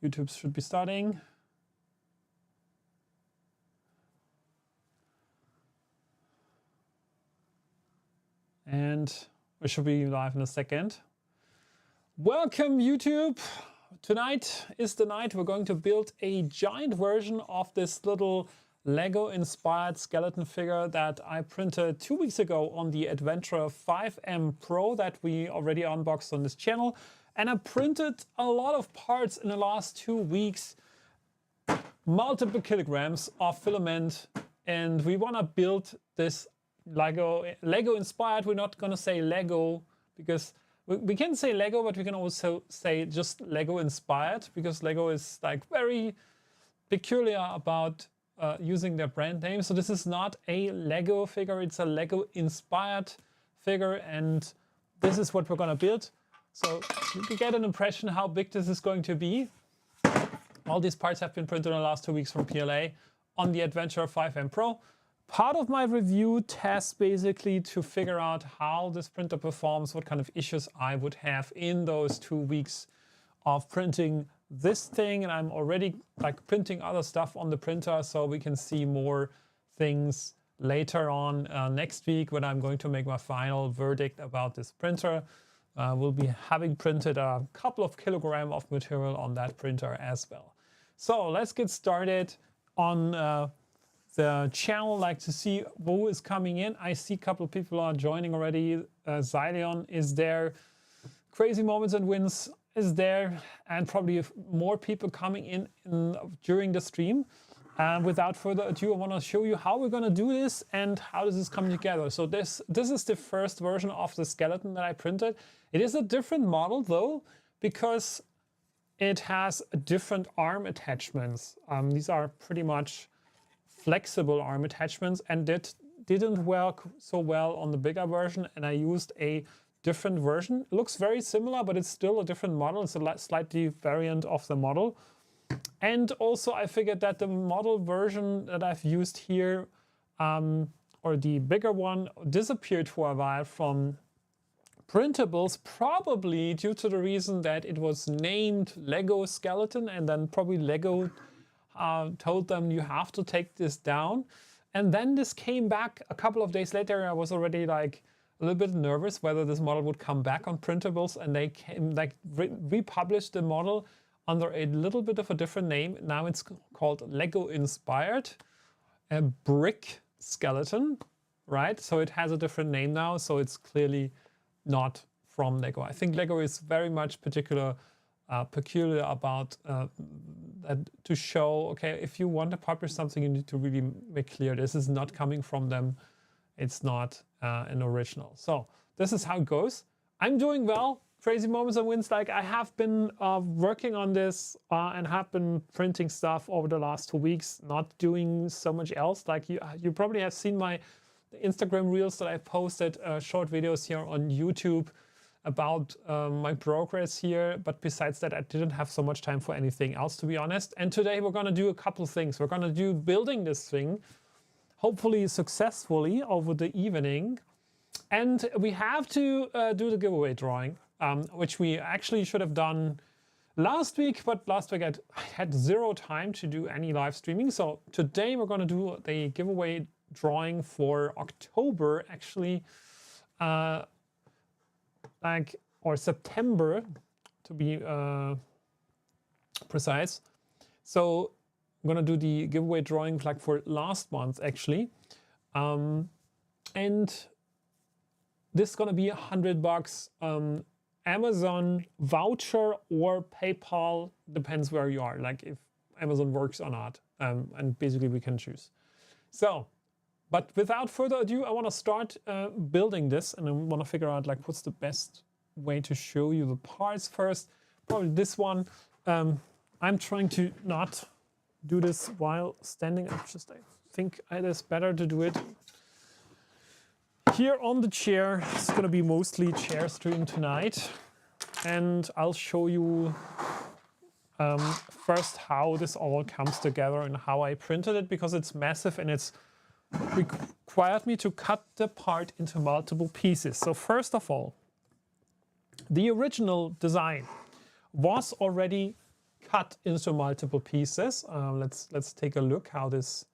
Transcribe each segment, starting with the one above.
YouTube should be starting. And we should be live in a second. Welcome, YouTube. Tonight is the night we're going to build a giant version of this little Lego-inspired skeleton figure that I printed 2 weeks ago on the Adventurer 5M Pro that we already unboxed on this channel. And I printed a lot of parts in the last 2 weeks, multiple kilograms of filament, and we want to build this Lego inspired. We're not going to say Lego because we can say Lego, but we can also say just Lego inspired, because Lego is like very peculiar about using their brand name. So this is not a Lego figure, it's a Lego inspired figure, and this is what we're going to build. So you can get an impression how big this is going to be. All these parts have been printed in the last 2 weeks from PLA on the Adventurer 5M Pro. Part of my review test basically to figure out how this printer performs, what kind of issues I would have in those 2 weeks of printing this thing. And I'm already like printing other stuff on the printer, so we can see more things later on next week when I'm going to make my final verdict about this printer. We'll be having printed a couple of kilograms of material on that printer as well. So let's get started on the channel. Like to see who is coming in. I see a couple of people are joining already. Zylion is there. Crazy Moments and Wins is there, and probably more people coming in during the stream. Without further ado, I want to show you how we're going to do this and how this is coming together. So this is the first version of the skeleton that I printed. It is a different model though, because it has different arm attachments. These are pretty much flexible arm attachments, and that didn't work so well on the bigger version, and I used a different version. It looks very similar, but it's still a different model. It's a slightly variant of the model. And also I figured that the model version that I've used here, or the bigger one, disappeared for a while from printables, probably due to the reason that it was named Lego Skeleton, and then probably Lego told them you have to take this down. And then this came back a couple of days later. I was already like a little bit nervous whether this model would come back on printables, and they came like republished the model under a little bit of a different name. Now it's called Lego Inspired, a brick skeleton, right? So it has a different name now, so it's clearly not from Lego. I think Lego is very much peculiar about that, to show, okay, if you want to publish something, you need to really make clear this is not coming from them. It's not an original. So this is how it goes. I'm doing well. Crazy Moments and Wins. Like, I have been working on this and have been printing stuff over the last 2 weeks, not doing so much else. Like you probably have seen my Instagram reels that I posted, short videos here on YouTube about my progress here. But besides that, I didn't have so much time for anything else, to be honest. And today we're going to do a couple things. We're going to do building this thing, hopefully successfully over the evening. And we have to do the giveaway drawing, which we actually should have done last week, but last week I had zero time to do any live streaming. So today we're going to do the giveaway drawing for October, actually, or September to be precise. So I'm going to do the giveaway drawing like for last month, actually. And this is going to be $100 Amazon voucher or PayPal, depends where you are, like if Amazon works or not. And basically we can choose. So, but without further ado, I want to start building this, and I want to figure out like what's the best way to show you the parts first. Probably this one. I'm trying to not do this while standing. I think it is better to do it here on the chair. It's going to be mostly chair stream tonight, and I'll show you first how this all comes together and how I printed it, because it's massive and it's required me to cut the part into multiple pieces. So first of all, the original design was already cut into multiple pieces. Let's take a look how this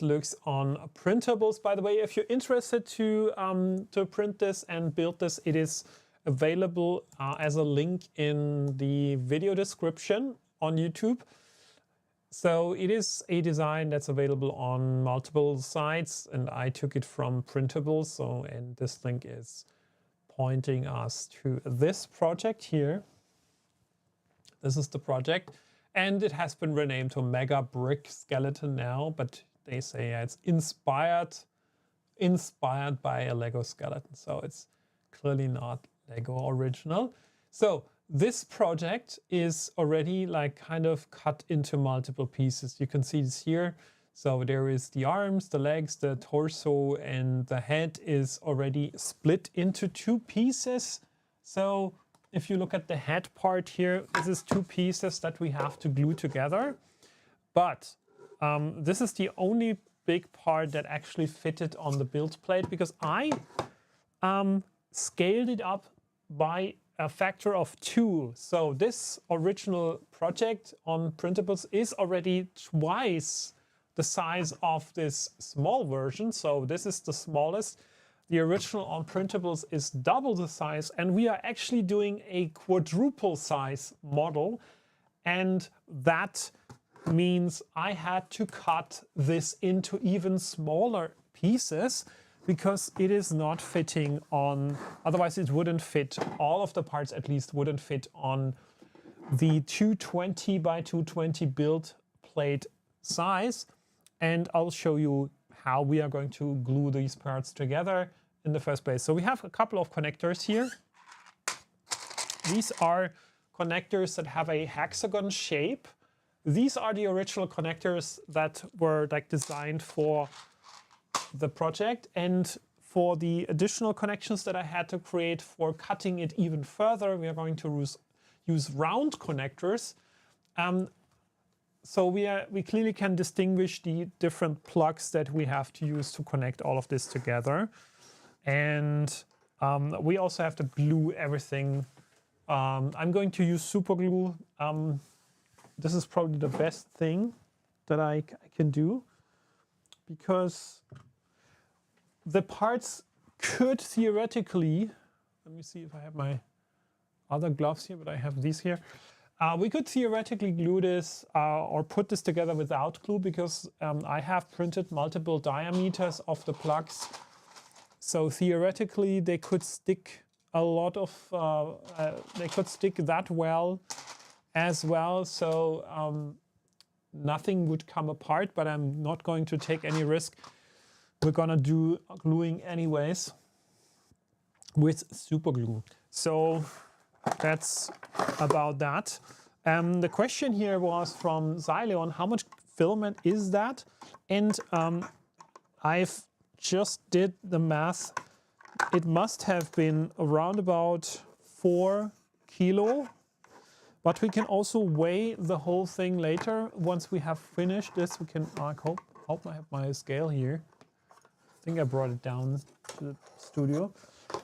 looks on printables. By the way, if you're interested to print this and build this, it is available as a link in the video description on YouTube. So it is a design that's available on multiple sites, and I took it from Printables. So, and this link is pointing us to this project here. This is the project, and it has been renamed to Mega Brick Skeleton now, but they say it's inspired by a Lego skeleton. So it's clearly not Lego original. So this project is already like kind of cut into multiple pieces. You can see this here. So there is the arms, the legs, the torso, and the head is already split into 2 pieces. So if you look at the head part here, this is 2 pieces that we have to glue together. But this is the only big part that actually fitted on the build plate, because I scaled it up by a factor of 2. So this original project on printables is already twice the size of this small version. So this is the smallest. The original on printables is double the size, and we are actually doing a quadruple size model. And that means I had to cut this into even smaller pieces, because it is not fitting on, otherwise it wouldn't fit, all of the parts at least wouldn't fit on the 220 by 220 build plate size. And I'll show you how we are going to glue these parts together in the first place. So we have a couple of connectors here. These are connectors that have a hexagon shape. These are the original connectors that were like designed for the project, and for the additional connections that I had to create for cutting it even further, we are going to use round connectors. So we clearly can distinguish the different plugs that we have to use to connect all of this together. And we also have to glue everything. I'm going to use super glue. This is probably the best thing that I can do, because the parts could theoretically, let me see if I have my other gloves here, but I have these here. We could theoretically glue this or put this together without glue, because I have printed multiple diameters of the plugs. So theoretically they could stick a lot of, they could stick that well as well. So nothing would come apart, but I'm not going to take any risk. We're gonna do gluing anyways with super glue. So that's about that. The question here was from Xyleon, how much filament is that? And I've just did the math. It must have been around about 4 kilo. But we can also weigh the whole thing later. Once we have finished this, we can, I hope I have my scale here. I think I brought it down to the studio.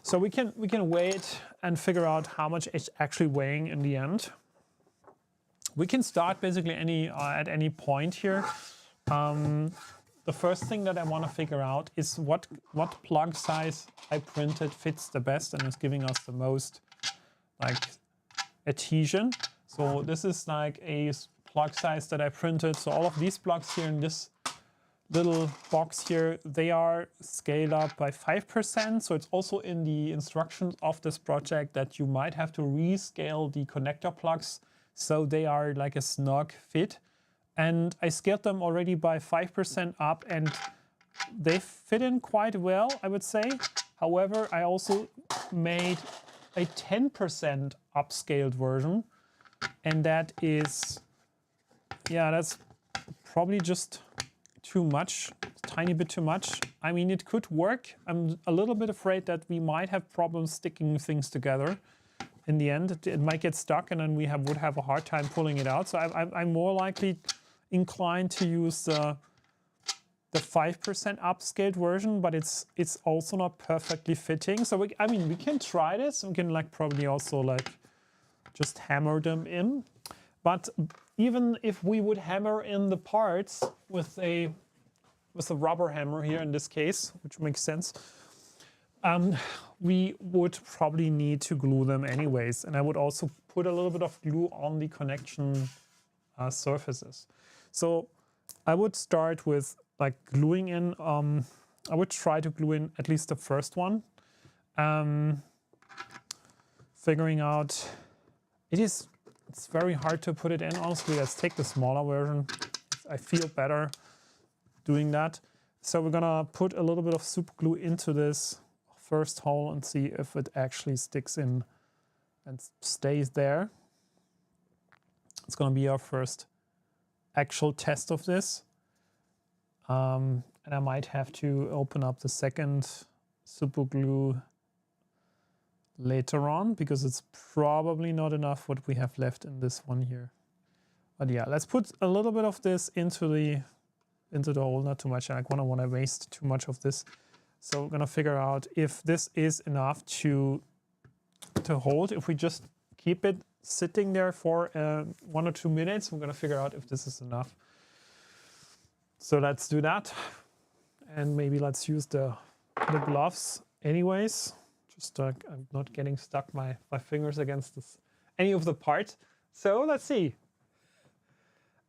So we can weigh it and figure out how much it's actually weighing in the end. We can start basically at any point here. The first thing that I want to figure out is what plug size I printed fits the best and is giving us the most like adhesion. So this is like a plug size that I printed. So all of these plugs here in this little box here, they are scaled up by 5%. So it's also in the instructions of this project that you might have to rescale the connector plugs so they are like a snug fit. And I scaled them already by 5% up, and they fit in quite well, I would say. However, I also made a 10% upscaled version, and that is, yeah, that's probably just too much, a tiny bit too much. I mean, it could work. I'm a little bit afraid that we might have problems sticking things together. In the end, it might get stuck, and then we would have a hard time pulling it out. So I'm more likely inclined to use the 5% upscaled version, but it's also not perfectly fitting. So I mean, we can try this. We can like probably also like just hammer them in. But even if we would hammer in the parts with a rubber hammer here in this case, which makes sense, we would probably need to glue them anyways. And I would also put a little bit of glue on the connection surfaces. So I would start with like gluing in, I would try to glue in at least the first one. Figuring out, it's very hard to put it in, honestly. Let's take the smaller version. I feel better doing that. So we're gonna put a little bit of super glue into this first hole and see if it actually sticks in and stays there. It's gonna be our first actual test of this. And I might have to open up the second super glue later on, because it's probably not enough what we have left in this one here. But yeah, let's put a little bit of this into the hole, not too much. I don't want to waste too much of this. So we're gonna figure out if this is enough to hold. If we just keep it sitting there for 1 or 2 minutes, we're gonna figure out if this is enough. So let's do that. And maybe let's use the gloves anyways. Just I'm not getting stuck my fingers against any of the parts. So let's see.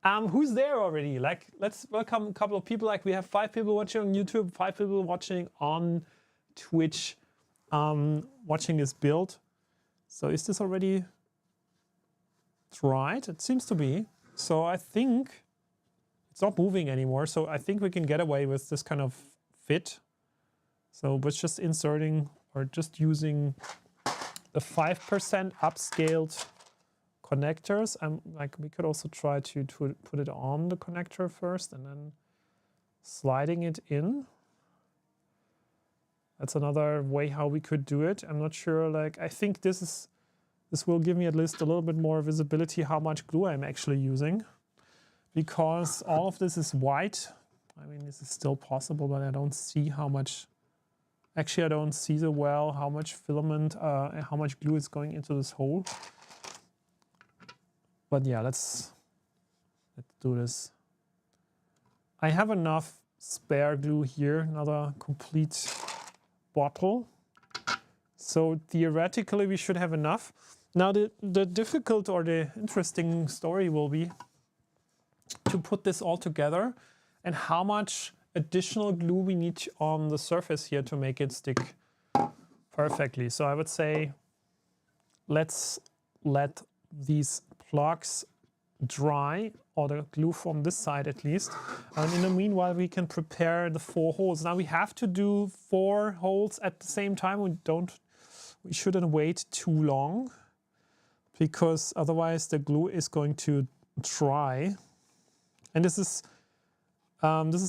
Who's there already? Like, let's welcome a couple of people. Like, we have 5 people watching on YouTube, 5 people watching on Twitch, watching this build. So is this already dried? It seems to be. So I think it's not moving anymore. So I think we can get away with this kind of fit. So we're just inserting or just using the 5% upscaled connectors. Like, we could also try to put it on the connector first and then sliding it in. That's another way how we could do it. I'm not sure. Like, I think this will give me at least a little bit more visibility how much glue I'm actually using, because all of this is white. I mean, this is still possible, but I don't see how much. Actually, I don't see so well how much filament, how much glue is going into this hole. But yeah, let's do this. I have enough spare glue here, another complete bottle. So theoretically, we should have enough. Now, the difficult or the interesting story will be to put this all together and how much additional glue we need on the surface here to make it stick perfectly. So I would say let's let these plugs dry, or the glue from this side at least. And in the meanwhile, we can prepare the 4 holes. Now we have to do 4 holes at the same time. We shouldn't wait too long, because otherwise the glue is going to dry. And this is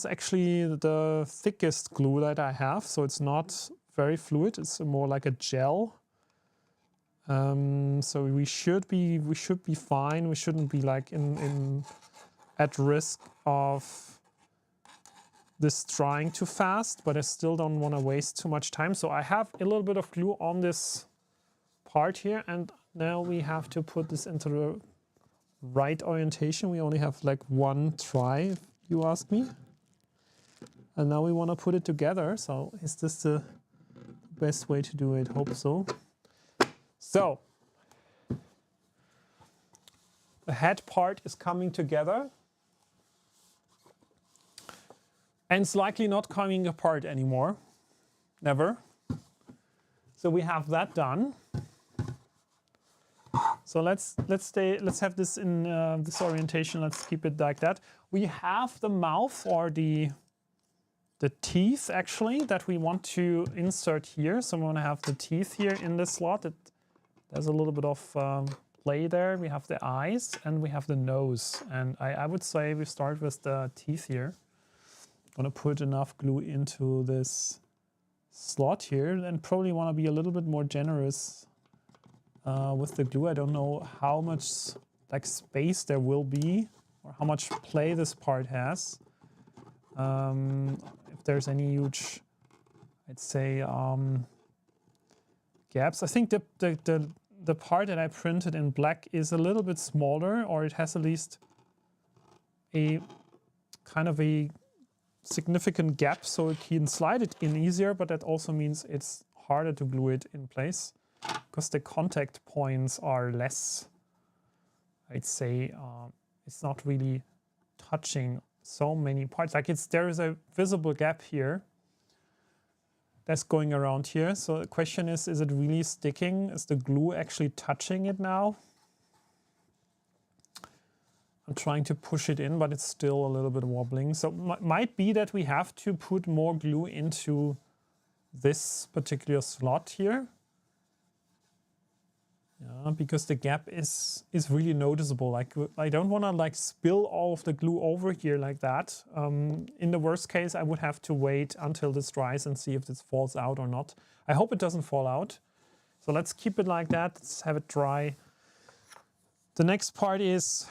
actually the thickest glue that I have, so it's not very fluid. It's more like a gel. So we should be fine. We shouldn't be like at risk of this drying too fast. But I still don't want to waste too much time. So I have a little bit of glue on this part here, and now we have to put this into the right orientation. We only have like 1 try, if you ask me. And now we want to put it together. So is this the best way to do it? Hope so. So the head part is coming together, and it's likely not coming apart anymore. Never. So we have that done. So let's have this in this orientation. Let's keep it like that. We have the mouth, or the teeth actually, that we want to insert here. So we want to have the teeth here in this slot. There's a little bit of play there. We have the eyes and we have the nose. And I would say we start with the teeth here. I'm going to put enough glue into this slot here, and probably want to be a little bit more generous with the glue. I don't know how much like space there will be, or how much play this part has. If there's any huge, I'd say, gaps. I think the the part that I printed in black is a little bit smaller, or it has at least a kind of a significant gap, so it can slide it in easier, but that also means it's harder to glue it in place because the contact points are less. I'd say it's not really touching so many parts. Like there is a visible gap here that's going around here. So the question is it really sticking? Is the glue actually touching it now? I'm trying to push it in, but it's still a little bit wobbling. So it might be that we have to put more glue into this particular slot here. Yeah, because the gap is really noticeable. Like I don't want to like spill all of the glue over here like that. In the worst case, I would have to wait until this dries and see if this falls out or not. I hope it doesn't fall out. So let's keep it like that. Let's have it dry. The next part is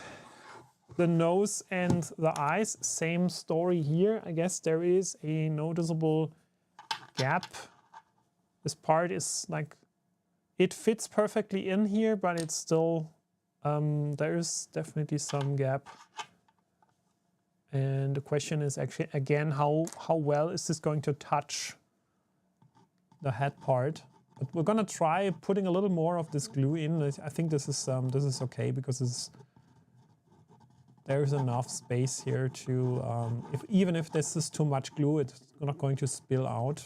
the nose and the eyes. Same story here. I guess there is a noticeable gap. This part is like, it fits perfectly in here, but it's still, there's definitely some gap. And the question is actually, again, how well is this going to touch the head part? But we're gonna try putting a little more of this glue in. I think this is okay because there's enough space here to, even if this is too much glue, it's not going to spill out.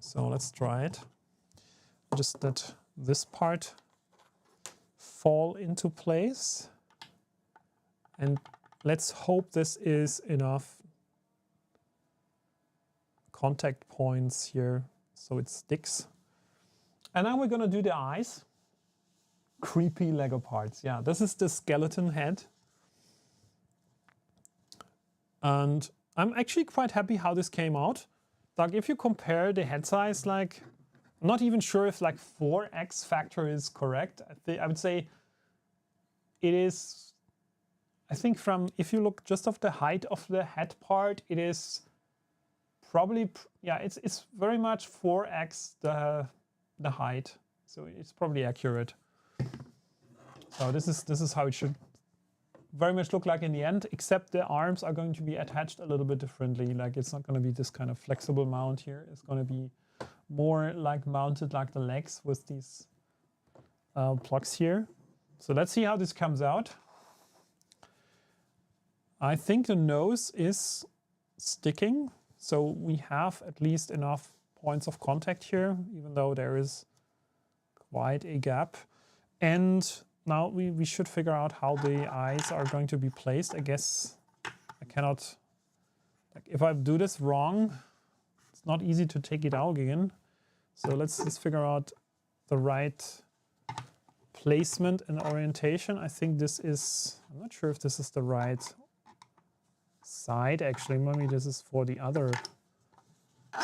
So let's try it. Just let this part fall into place. And let's hope this is enough contact points here so it sticks. And now we're gonna do the eyes. Creepy Lego parts. Yeah, this is the skeleton head. And I'm actually quite happy how this came out. Like if you compare the head size, like I'm not even sure if like 4x factor is correct. I would say it is, I think from, if you look just off the height of the head part, it is probably, yeah, it's very much 4x the height. So it's probably accurate. So this is how it should very much look like in the end, except the arms are going to be attached a little bit differently. Like it's not going to be this kind of flexible mount here. It's going to be more like mounted like the legs with these plugs here. So let's see how this comes out. I think the nose is sticking. So we have at least enough points of contact here, even though there is quite a gap. And now we should figure out how the eyes are going to be placed. I guess I cannot, like if I do this wrong, it's not easy to take it out again. So let's figure out the right placement and orientation. I think this is, I'm not sure if this is the right side actually. Maybe this is for the other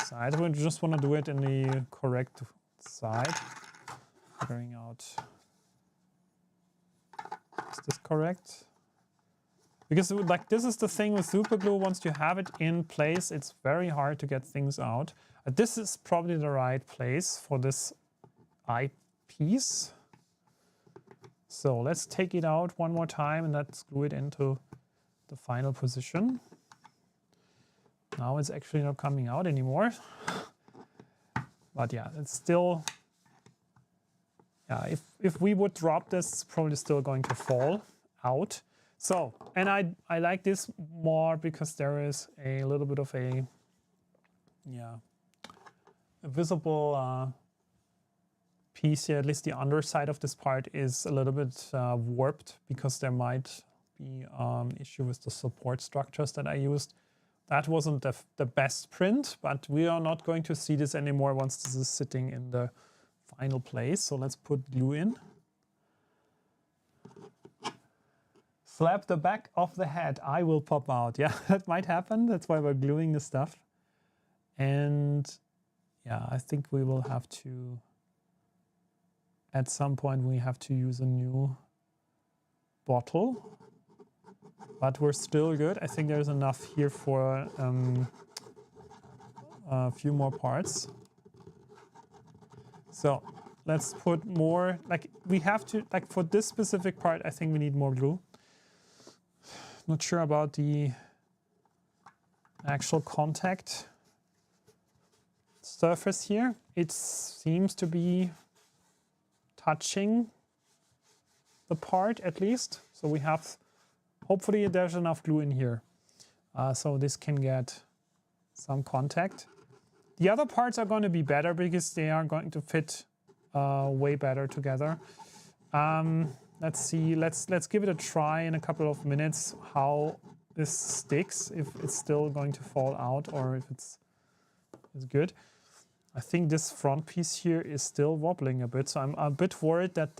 side. We just want to do it in the correct side. Figuring out, is this correct? Because like this is the thing with super glue, once you have it in place, it's very hard to get things out. This is probably the right place for this eyepiece. So let's take it out one more time and let's glue it into the final position. Now it's actually not coming out anymore. But yeah, it's still, yeah, if we would drop this, it's probably still going to fall out. So, and I like this more because there is a little bit of a, yeah, a visible piece here. At least the underside of this part is a little bit warped because there might be issue with the support structures that I used. That wasn't the best print, but we are not going to see this anymore once this is sitting in the final place. So let's put glue in. Slap the back of the head, eye will pop out. Yeah, that might happen. That's why we're gluing the stuff. And yeah, I think we will have to, at some point, we have to use a new bottle. But we're still good. I think there's enough here for a few more parts. So let's put more, like we have to, like for this specific part, I think we need more glue. Not sure about the actual contact surface here. It seems to be touching the part at least. So we have, hopefully there's enough glue in here. So this can get some contact. The other parts are going to be better because they are going to fit way better together. Let's see, let's give it a try in a couple of minutes how this sticks, if it's still going to fall out or if it's good. I think this front piece here is still wobbling a bit, so I'm a bit worried that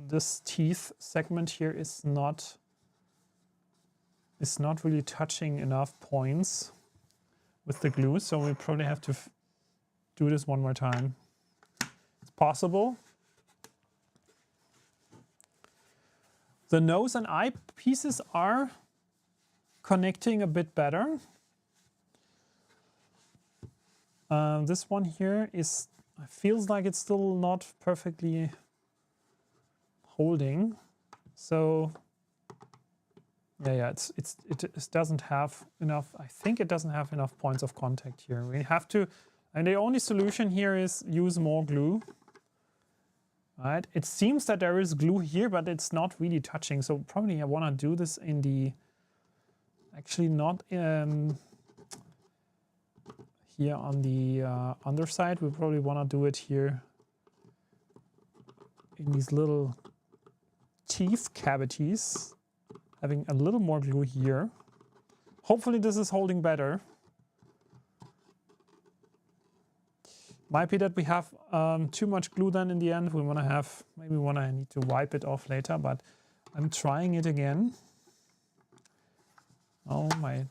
this teeth segment here is not really touching enough points with the glue, so we probably have to do this one more time. It's possible. The nose and eye pieces are connecting a bit better. This one here feels like it's still not perfectly holding. So yeah, it doesn't have enough. I think it doesn't have enough points of contact here. We have to, and the only solution here is use more glue. Right? It seems that there is glue here, but it's not really touching. So probably I want to do this in the, actually not here on the underside. We probably want to do it here in these little teeth cavities, having a little more glue here. Hopefully this is holding better. Might be that we have too much glue then in the end. We want to have, maybe I need to wipe it off later, but I'm trying it again. Oh, my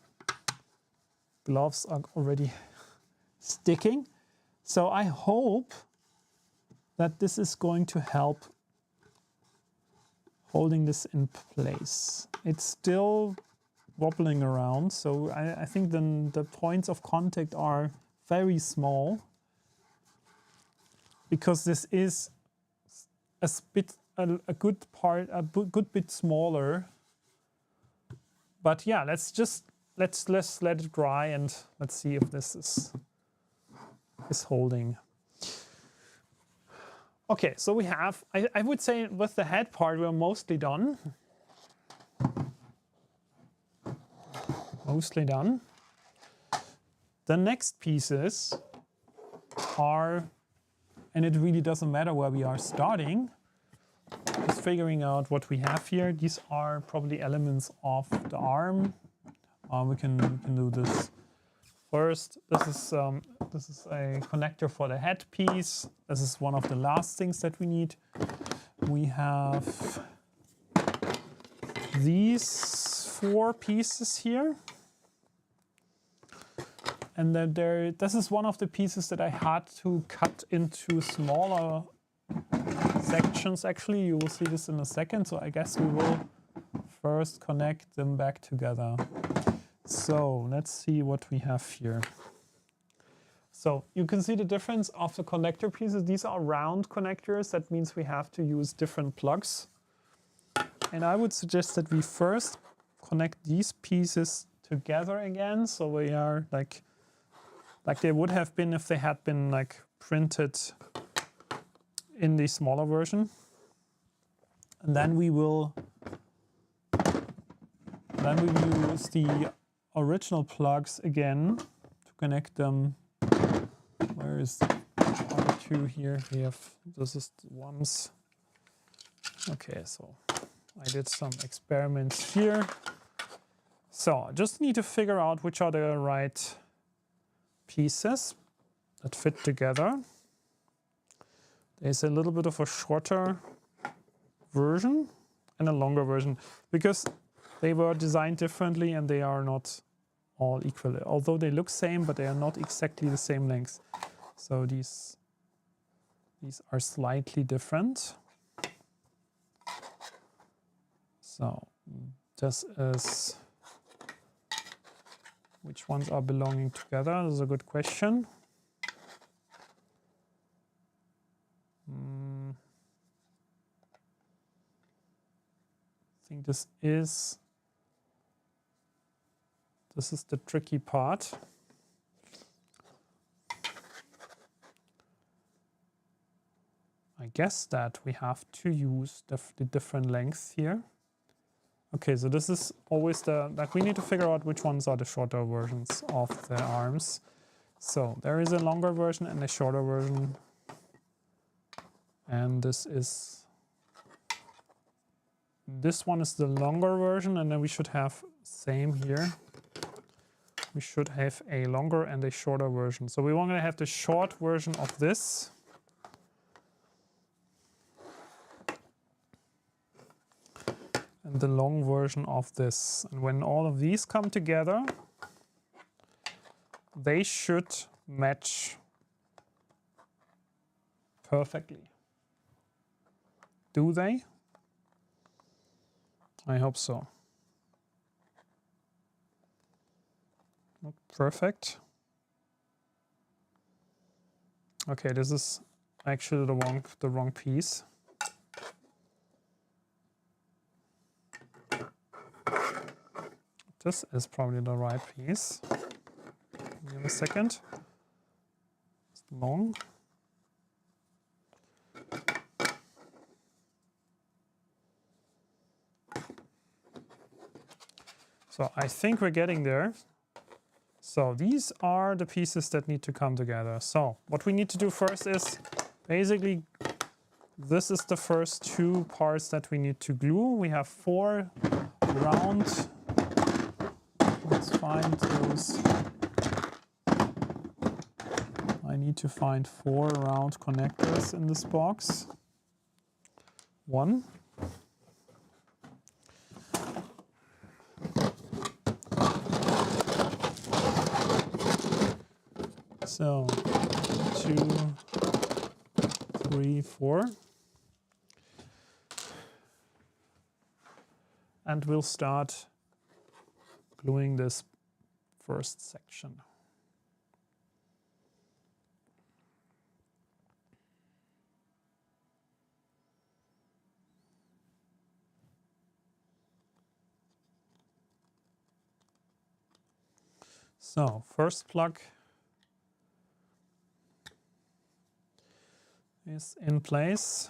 gloves are already sticking. So I hope that this is going to help holding this in place. It's still wobbling around, so I think then the points of contact are very small, because this is a good bit smaller. But yeah, let's let it dry and let's see if this is holding. Okay, so we have, I would say with the head part we're mostly done. Mostly done. The next pieces are, and it really doesn't matter where we are starting, just figuring out what we have here. These are probably elements of the arm. We can do this first. This is a connector for the head piece. This is one of the last things that we need. We have these 4 pieces here. And then this is one of the pieces that I had to cut into smaller sections. Actually, you will see this in a second. So I guess we will first connect them back together. So let's see what we have here. So you can see the difference of the connector pieces. These are round connectors. That means we have to use different plugs. And I would suggest that we first connect these pieces together again. So we are like they would have been if they had been like printed in the smaller version. And then we will use the original plugs again to connect them. Where is the other 2 here? We have, this is the ones. Okay, so I did some experiments here. So I just need to figure out which are the right pieces that fit together. There's a little bit of a shorter version and a longer version because they were designed differently and they are not all equal. Although they look same, but they are not exactly the same length. So these are slightly different. So this is, which ones are belonging together? This is a good question. think this is the tricky part. I guess that we have to use the different lengths here. Okay, so this is always like we need to figure out which ones are the shorter versions of the arms. So there is a longer version and a shorter version. And this one is the longer version, and then we should have same here. We should have a longer and a shorter version. So we want to have the short version of this. And the long version of this. And when all of these come together, they should match perfectly. Do they? I hope so. Not perfect. Okay, this is actually the wrong piece. This is probably the right piece. Give me a second. It's long. So I think we're getting there. So these are the pieces that need to come together. So what we need to do first is basically this is the first two parts that we need to glue. We have 4 round. Let's find those. I need to find 4 round connectors in this box. 1. So 2, 3, 4. And we'll start gluing this first section. So first plug is in place.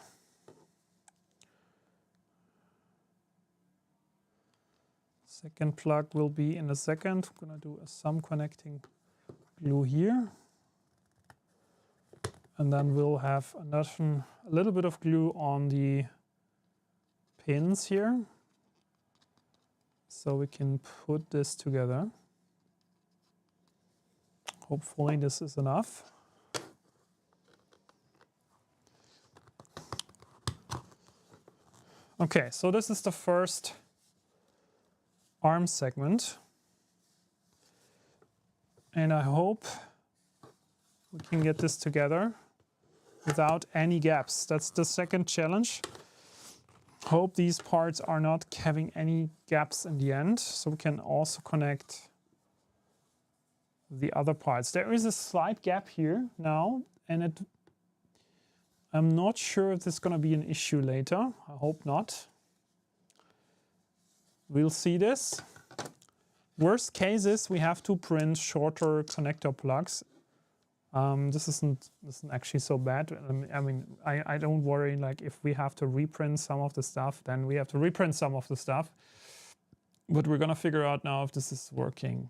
Second plug will be in a second. I'm going to do some connecting glue here. And then we'll have a little bit of glue on the pins here. So we can put this together. Hopefully this is enough. Okay, so this is the first arm segment. And I hope we can get this together without any gaps. That's the second challenge. Hope these parts are not having any gaps in the end, so we can also connect the other parts. There is a slight gap here now, and I'm not sure if this is going to be an issue later. I hope not. We'll see this. Worst case is we have to print shorter connector plugs. This isn't actually so bad. I mean, I don't worry, like if we have to reprint some of the stuff, then we have to reprint some of the stuff. But we're gonna figure out now if this is working.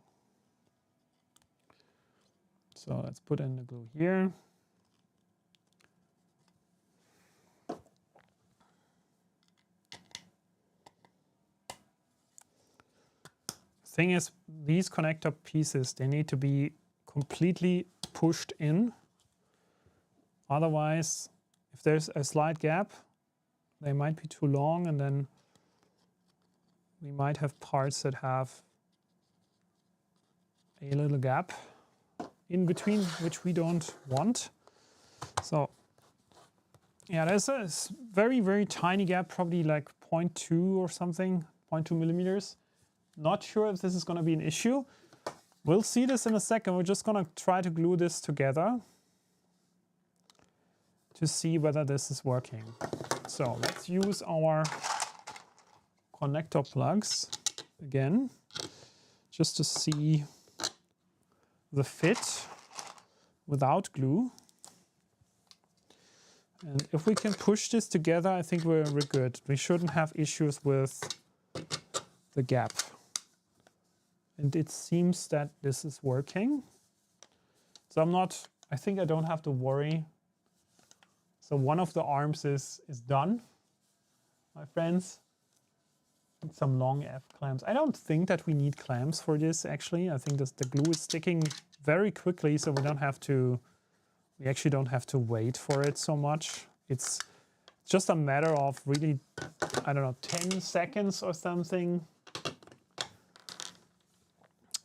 So let's put in the glue here. Thing is, these connector pieces, they need to be completely pushed in. Otherwise, if there's a slight gap, they might be too long, and then we might have parts that have a little gap in between, which we don't want. So yeah, there's a very, very tiny gap, probably like 0.2 or something, 0.2 millimeters. Not sure if this is going to be an issue. We'll see this in a second. We're just going to try to glue this together to see whether this is working. So let's use our connector plugs again, just to see the fit without glue. And if we can push this together, I think we're good. We shouldn't have issues with the gap. And it seems that this is working. So I think I don't have to worry. So one of the arms is done, my friends. Some long F clamps. I don't think that we need clamps for this, actually. I think the glue is sticking very quickly, so we actually don't have to wait for it so much. It's just a matter of really, I don't know, 10 seconds or something.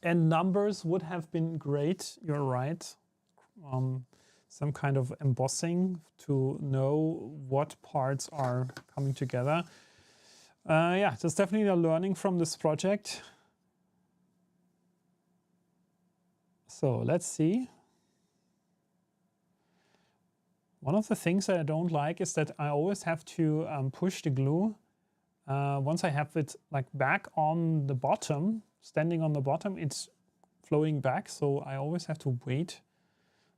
And numbers would have been great, you're right. Some kind of embossing to know what parts are coming together. Yeah, there's definitely a learning from this project. So let's see. One of the things that I don't like is that I always have to push the glue. Once I have it like back on the bottom, standing on the bottom, it's flowing back. So I always have to wait.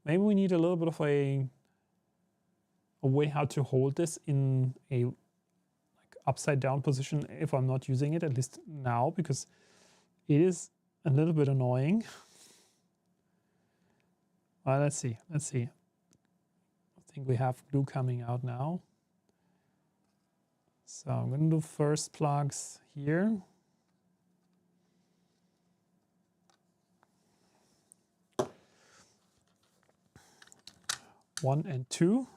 Maybe we need a little bit of a way how to hold this in a upside down position if I'm not using it, at least now, because it is a little bit annoying. Let's see. I think we have glue coming out now. So I'm going to do first plugs here. One and two.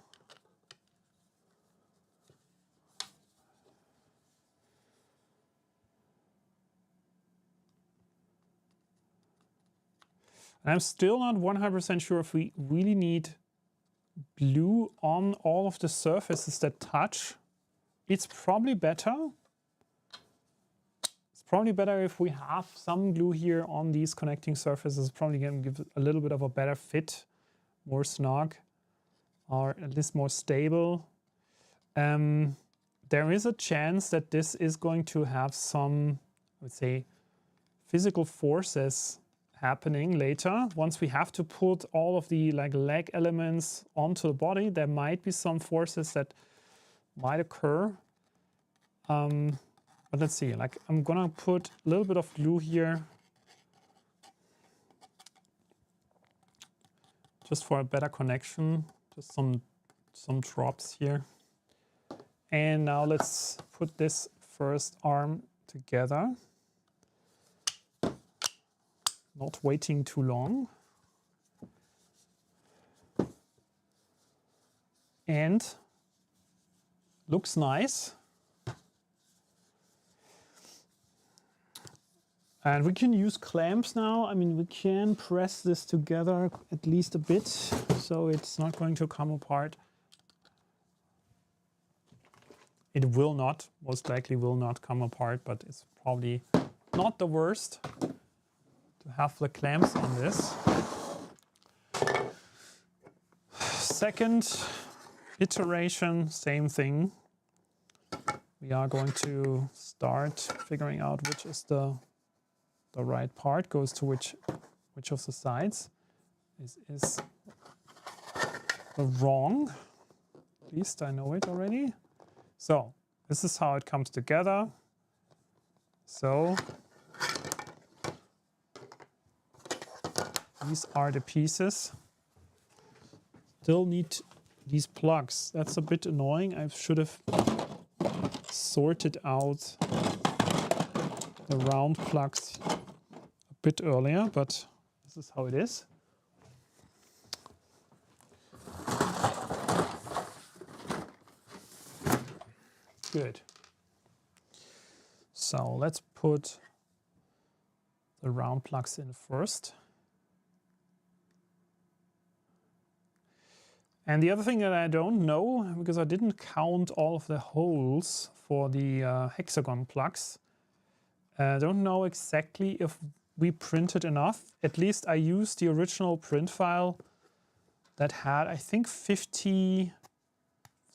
And I'm still not 100% sure if we really need glue on all of the surfaces that touch. It's probably better. It's probably better if we have some glue here on these connecting surfaces. Probably going to give a little bit of a better fit, more snug, or at least more stable. There is a chance that this is going to have some, I would say, physical forces happening later. Once we have to put all of the leg elements onto the body, there might be some forces that might occur. But let's see, I'm gonna put a little bit of glue here just for a better connection, just some drops here. And now let's put this first arm together. Not waiting too long. And looks nice. And we can use clamps now. I mean, we can press this together at least a bit, so it's not going to come apart. It will not, most likely will not come apart, but it's probably not the worst to have the clamps on this. Second iteration, same thing. We are going to start figuring out which is the right part, goes to which of the sides. This is the wrong, at least I know it already. So this is how it comes together. So these are the pieces. Still need these plugs. That's a bit annoying. I should have sorted out the round plugs a bit earlier, but this is how it is. Good. So let's put the round plugs in first. And the other thing that I don't know, because I didn't count all of the holes for the hexagon plugs, I don't know exactly if we printed enough. At least I used the original print file that had, I think, 50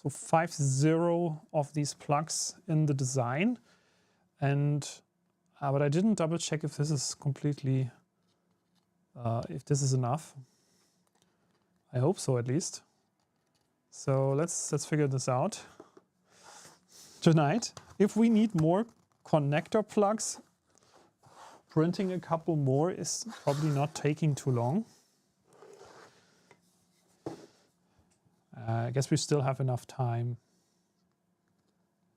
of these plugs in the design. And but I didn't double check if this is completely, if this is enough. I hope so, at least. So let's figure this out tonight. If we need more connector plugs, printing a couple more is probably not taking too long. I guess we still have enough time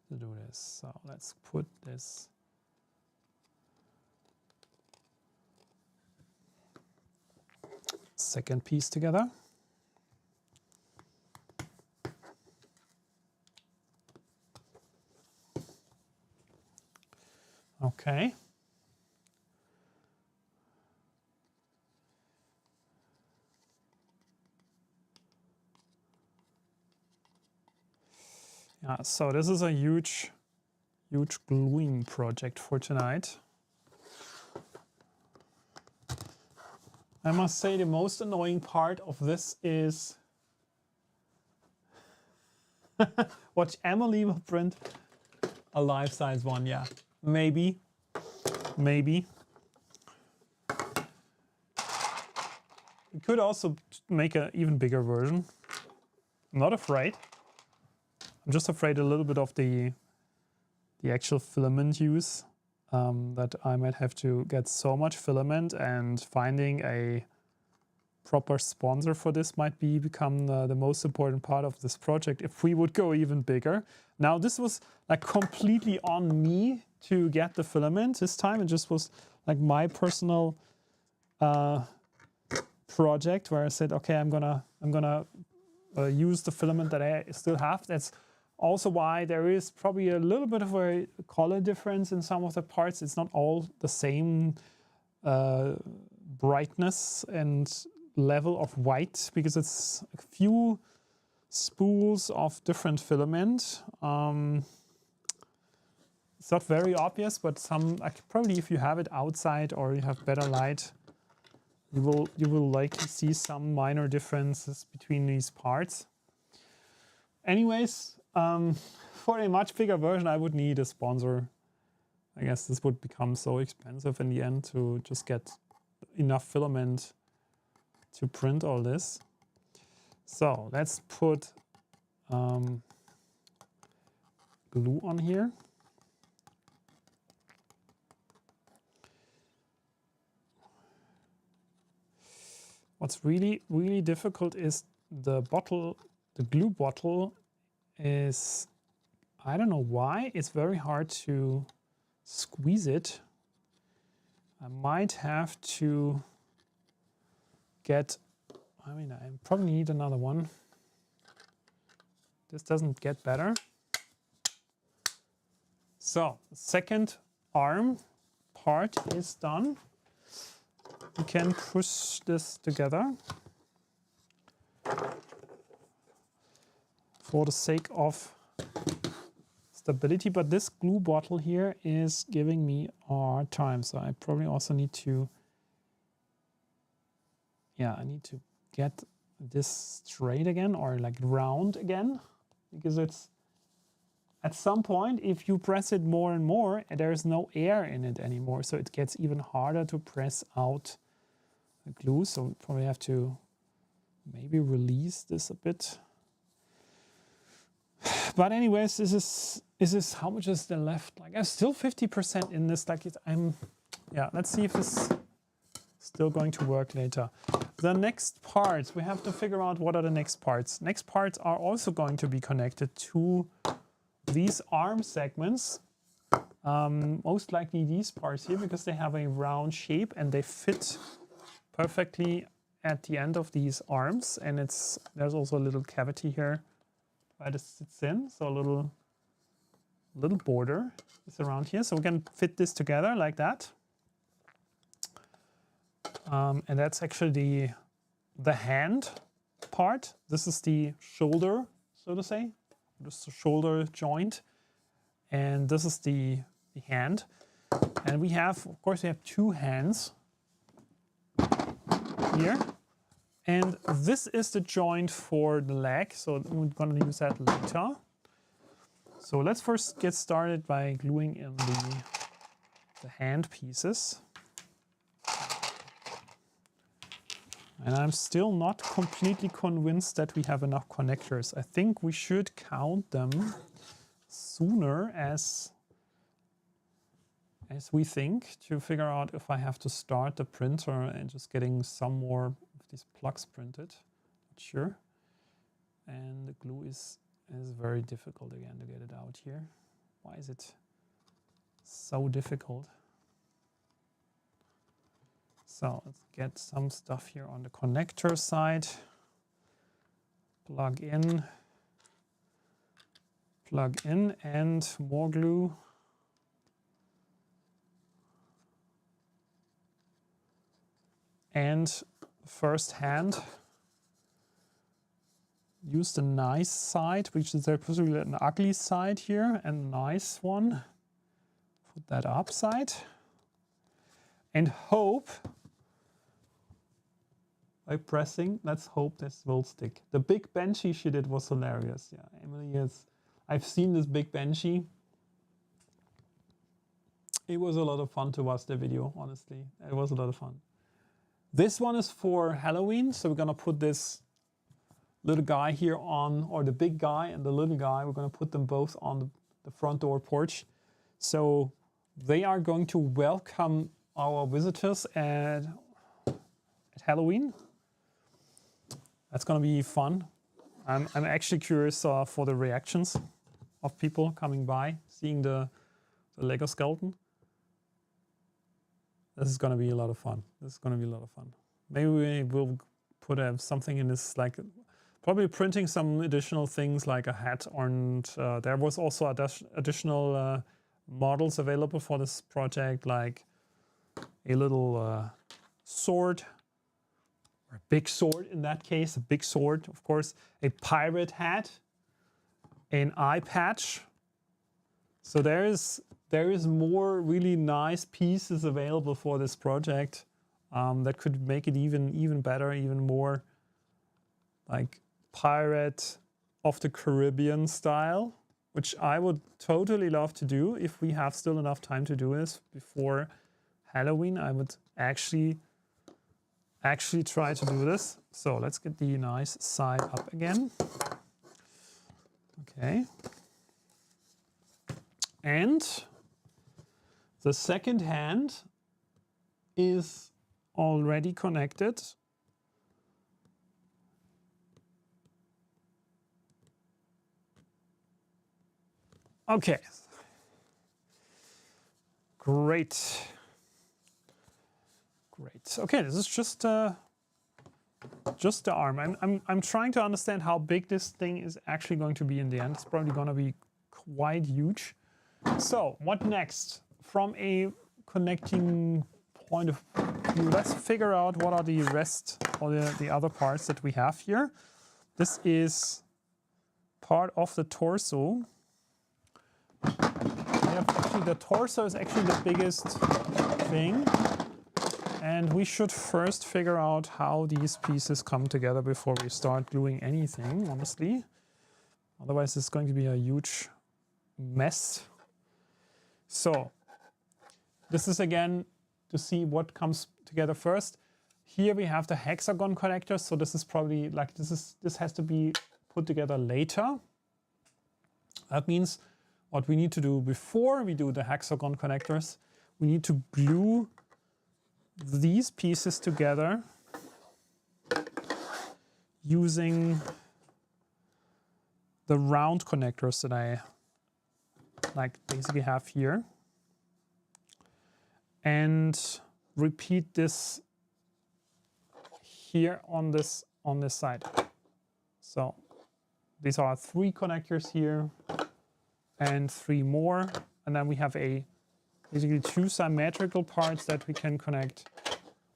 to do this. So let's put this second piece together. Okay. Yeah, so this is a huge gluing project for tonight. I must say the most annoying part of this is watch Emily will print a life-size one. Yeah, maybe. We could also make an even bigger version. I'm not afraid. I'm just afraid a little bit of the actual filament use, that I might have to get so much filament, and finding a proper sponsor for this might become the most important part of this project if we would go even bigger. Now this was like completely on me to get the filament this time. It just was like my personal project where I said, okay, I'm gonna use the filament that I still have. That's also why there is probably a little bit of a color difference in some of the parts. It's not all the same brightness and level of white, because it's a few spools of different filament. It's not very obvious, but some, like, probably if you have it outside or you have better light, you will likely see some minor differences between these parts. Anyways, for a much bigger version, I would need a sponsor. I guess this would become so expensive in the end to just get enough filament to print all this. So let's put glue on here. What's really difficult is the bottle. The glue bottle is, I don't know why, it's very hard to squeeze it. I might have to get, I mean, I probably need another one. This doesn't get better. So, the second arm part is done. We can push this together for the sake of stability, but this glue bottle here is giving me a hard time, so I probably also need to, yeah, I need to get this straight again, or like round again, because it's, at some point, if you press it more and more, there's no air in it anymore, so it gets even harder to press out the glue. So we probably have to maybe release this a bit. But anyways, this is how much is there left? Like, I'm still 50% in this. Like, yeah, let's see if it's still going to work later. The next parts, we have to figure out what are the next parts. Next parts are also going to be connected to these arm segments. Most likely these parts here, because they have a round shape and they fit perfectly at the end of these arms. And there's also a little cavity here where this sits in, so a little border is around here, so we can fit this together like that. And that's actually the hand part. This is the shoulder, so to say, just the shoulder joint, and this is the hand. And we have, of course, we have two hands here. And this is the joint for the leg, so we're going to use that later. So let's first get started by gluing in the the hand pieces. And I'm still not completely convinced that we have enough connectors. I think we should count them sooner as we think, to figure out if I have to start the printer and just getting some more of these plugs printed. Not sure. And the glue is very difficult again to get it out here. Why is it so difficult? So let's get some stuff here on the connector side. Plug in, and more glue. And first hand, use the nice side, which is possibly an ugly side here, and a nice one. Put that upside. And hope, by pressing, let's hope this will stick. The big Banshee she did was hilarious. Yeah, Emily I've seen this big Banshee. It was a lot of fun to watch the video, honestly. It was a lot of fun. This one is for Halloween, so we're gonna put this little guy here on, or the big guy and the little guy, we're gonna put them both on the front door porch. So they are going to welcome our visitors at Halloween. That's gonna be fun. I'm actually curious for the reactions of people coming by, seeing the Lego skeleton. This is going to be a lot of fun. Maybe we will put something in this, like probably printing some additional things like a hat, and there was also additional models available for this project, like a little sword, or a big sword in that case, a big sword, of course, a pirate hat, an eye patch. So there is more really nice pieces available for this project that could make it even better, even more like Pirate of the Caribbean style, which I would totally love to do if we have still enough time to do this before Halloween. I would actually try to do this. So let's get the nice side up again. Okay. And the second hand is already connected. Okay. Great. Okay, this is just the arm. I'm trying to understand how big this thing is actually going to be in the end. It's probably going to be quite huge. So what next? From a connecting point of view, let's figure out what are the rest or the other parts that we have here. This is part of the torso. The torso is actually the biggest thing. And we should first figure out how these pieces come together before we start gluing anything, honestly. Otherwise, it's going to be a huge mess. So this is again to see what comes together first. Here we have the hexagon connector. So this is probably like this has to be put together later. That means what we need to do before we do the hexagon connectors, we need to glue these pieces together using the round connectors that I basically have here, and repeat this here on this side. So these are 3 connectors here and 3 more, and then we have basically 2 symmetrical parts that we can connect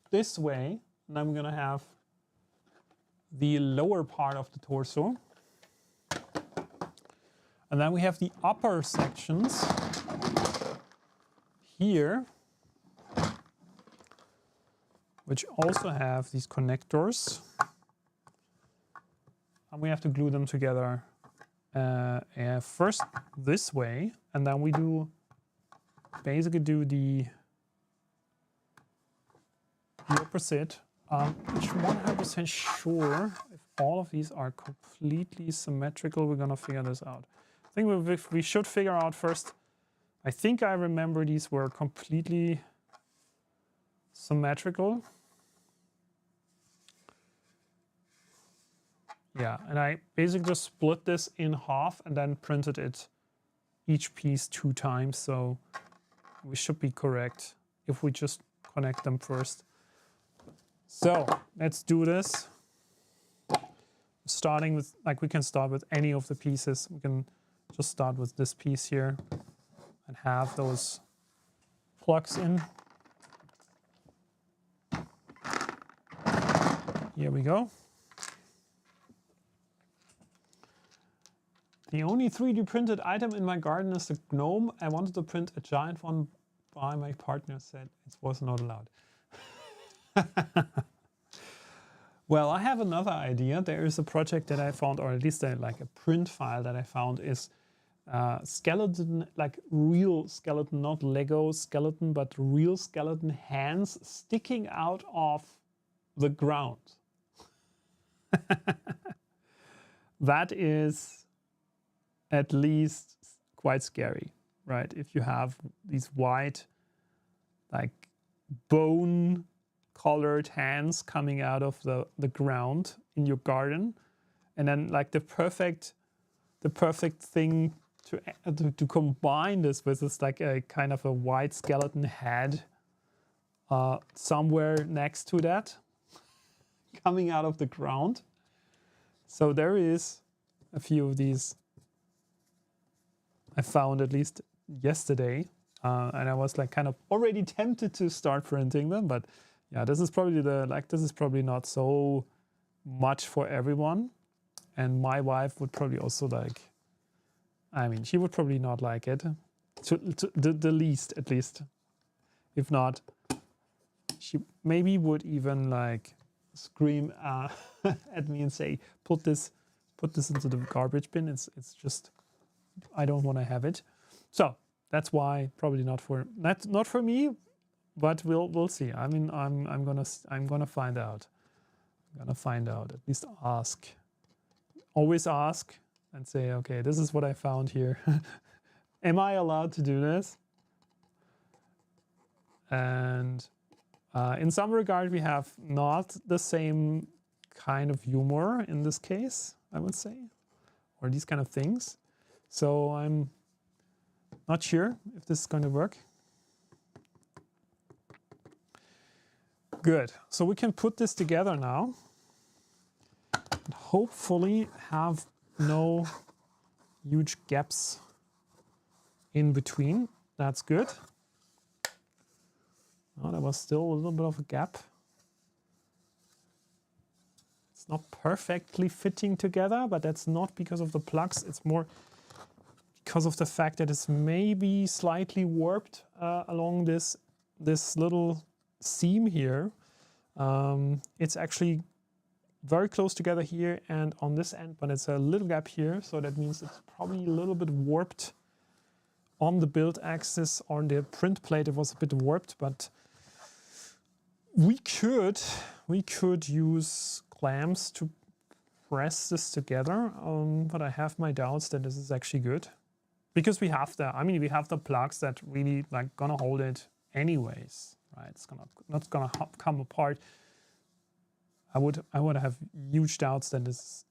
this way, and I'm gonna have the lower part of the torso. And then we have the upper sections here, which also have these connectors. And we have to glue them together first this way, and then we basically do the the opposite. I'm not 100% sure if all of these are completely symmetrical. We're gonna figure this out. I think we should figure out first. I think I remember these were completely symmetrical. Yeah, and I basically just split this in half and then printed it each piece 2 times. So we should be correct if we just connect them first. So let's do this. Starting with, like, we can start with any of the pieces. We can just start with this piece here and have those plugs in. Here we go. The only 3D printed item in my garden is the gnome. I wanted to print a giant one, but my partner said it was not allowed. Well, I have another idea. There is a project that I found, or at least like a print file that I found, is skeleton, like real skeleton, not Lego skeleton, but real skeleton hands sticking out of the ground. That is at least quite scary, right? If you have these white, like bone colored hands coming out of the ground in your garden, and then like the perfect thing to combine this with is like a kind of a white skeleton head somewhere next to that coming out of the ground. So there is a few of these I found at least yesterday, and I was like kind of already tempted to start printing them, but yeah, this is probably not so much for everyone. And my wife would probably also like, I mean, she would probably not like it, to the least at least. If not, she maybe would even like scream at me and say, put this into the garbage bin. It's just, I don't want to have it. So that's why probably not for me, but we'll see. I mean, I'm gonna find out. I'm gonna find out. At least ask. Always ask and say, okay, this is what I found here. Am I allowed to do this? And in some regard, we have not the same kind of humor in this case, I would say, or these kind of things. So I'm not sure if this is going to work. Good. So we can put this together now and hopefully have no huge gaps in between. That's good. Oh, there was still a little bit of a gap. It's not perfectly fitting together, but that's not because of the plugs. It's more because of the fact that it's maybe slightly warped along this little seam here. It's actually very close together here and on this end, but it's a little gap here. So that means it's probably a little bit warped on the build axis. On the print plate, it was a bit warped, but we could use clamps to press this together. But I have my doubts that this is actually good. Because we have the plugs that really like gonna hold it anyways, right? It's not gonna come apart. I would have huge doubts that this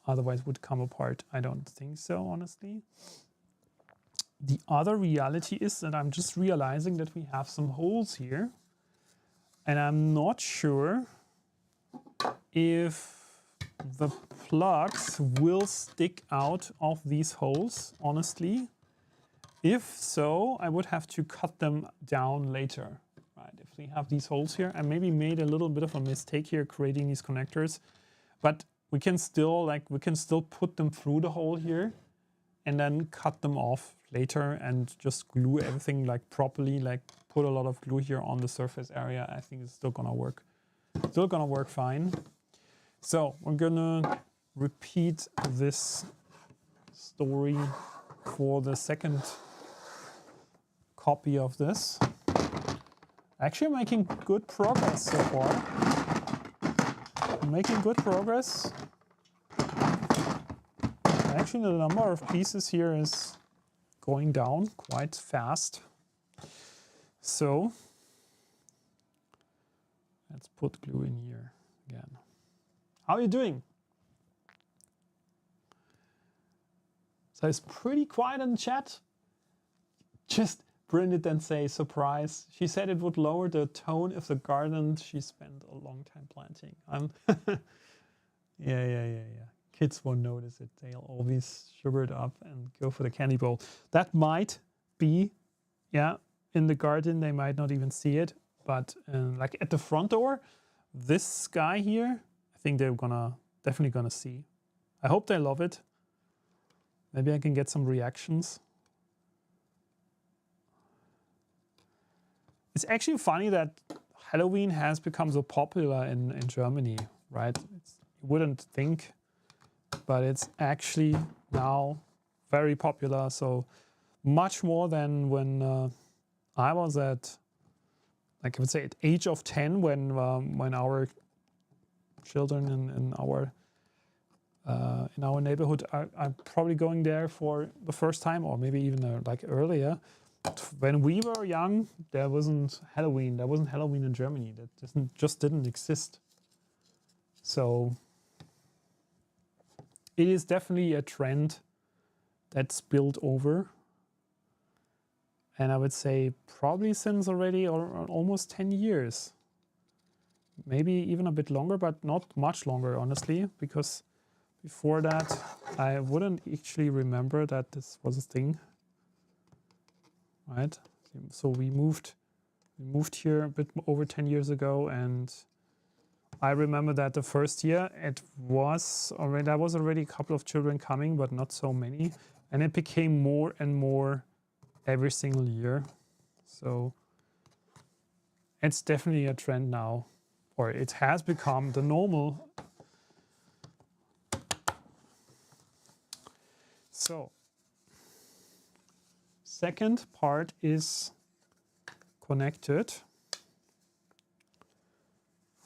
otherwise would come apart. I don't think so, honestly. The other reality is that I'm just realizing that we have some holes here, and I'm not sure if the plugs will stick out of these holes, honestly. If so, I would have to cut them down later, right? If we have these holes here, I maybe made a little bit of a mistake here creating these connectors, but we can still put them through the hole here and then cut them off later and just glue everything like properly, like put a lot of glue here on the surface area. I think it's still gonna work. Still gonna work fine. So we're gonna repeat this story for the second copy of this. Actually making good progress so far. Making good progress. Actually, the number of pieces here is going down quite fast. So let's put glue in here again. How are you doing? So it's pretty quiet in the chat. Just print it and say surprise. She said it would lower the tone of the garden she spent a long time planting. Yeah. Kids won't notice it. They'll always sugar it up and go for the candy bowl. That might be, yeah, in the garden they might not even see it, but like at the front door, this guy here, I think they're definitely gonna see. I hope they love it. Maybe I can get some reactions. It's actually funny that Halloween has become so popular in Germany, right? You wouldn't think, but it's actually now very popular. So much more than when I was at, like I would say, at age of 10, when our children in our neighborhood are probably going there for the first time, or maybe even like earlier. When we were young, there wasn't Halloween. There wasn't Halloween in Germany. That just didn't exist. So it is definitely a trend that's spilled over. And I would say probably since already or almost 10 years. Maybe even a bit longer, but not much longer, honestly, because before that, I wouldn't actually remember that this was a thing. Right, so we moved here a bit over 10 years ago, and I remember that the first year there was already a couple of children coming, but not so many, and it became more and more every single year. So it's definitely a trend now, or it has become the normal. So second part is connected.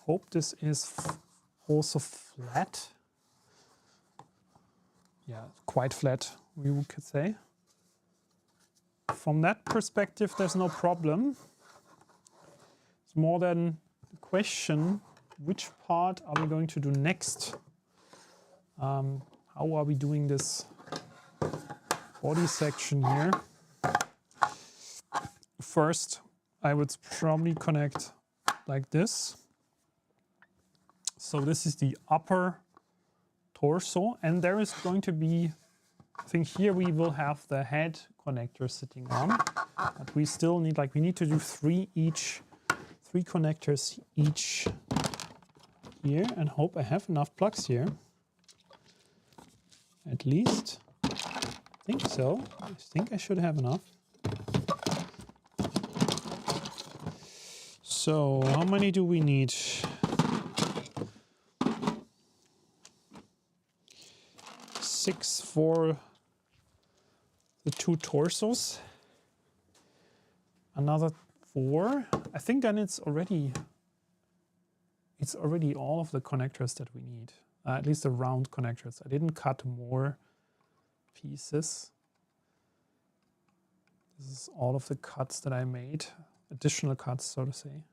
Hope this is also flat. Yeah, quite flat, we could say. From that perspective, there's no problem. It's more than the question, which part are we going to do next? How are we doing this body section here? First, I would probably connect like this. So this is the upper torso, and there is going to be, I think here we will have the head connector sitting on, but we still need, we need to do three connectors each here, and hope I have enough plugs here. At least, I think so. I think I should have enough. So how many do we need? 6 for the 2 torsos. Another 4. I think then it's already all of the connectors that we need. At least the round connectors. I didn't cut more pieces. This is all of the cuts that I made. Additional cuts, so to say.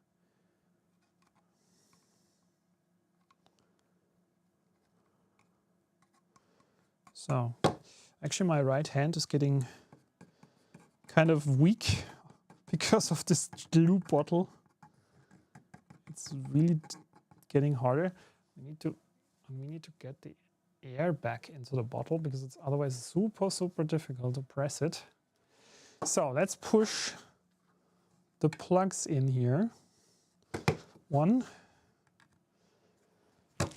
So, actually my right hand is getting kind of weak because of this glue bottle. It's really getting harder. We need to get the air back into the bottle because it's otherwise super difficult to press it. So let's push the plugs in here. 1,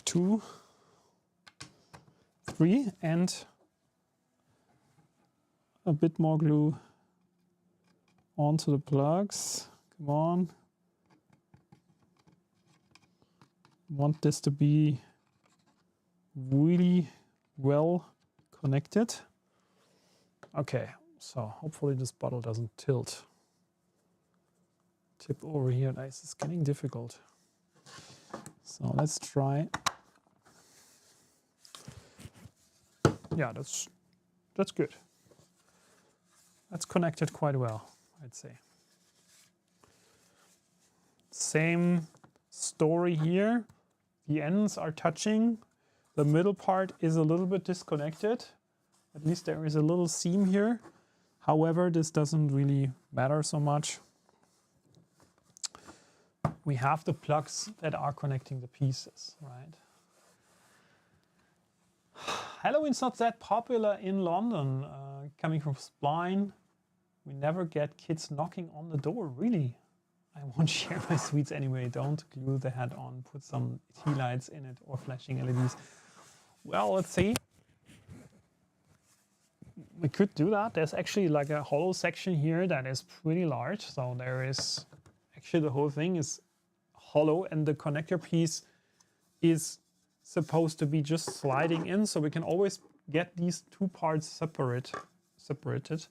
2, 3, and a bit more glue onto the plugs. Come on. Want this to be really well connected. Okay, so hopefully this bottle doesn't tilt tip over here. This is getting difficult. So let's try. Yeah, that's good. That's connected quite well, I'd say. Same story here. The ends are touching. The middle part is a little bit disconnected. At least there is a little seam here. However, this doesn't really matter so much. We have the plugs that are connecting the pieces, right? Halloween's not that popular in London. Coming from Spline, we never get kids knocking on the door, really. I won't share my sweets anyway. Don't glue the head on. Put some tea lights in it or flashing LEDs. Well, let's see. We could do that. There's actually like a hollow section here that is pretty large. So there is, actually the whole thing is hollow and the connector piece is supposed to be just sliding in. So we can always get these two parts separated.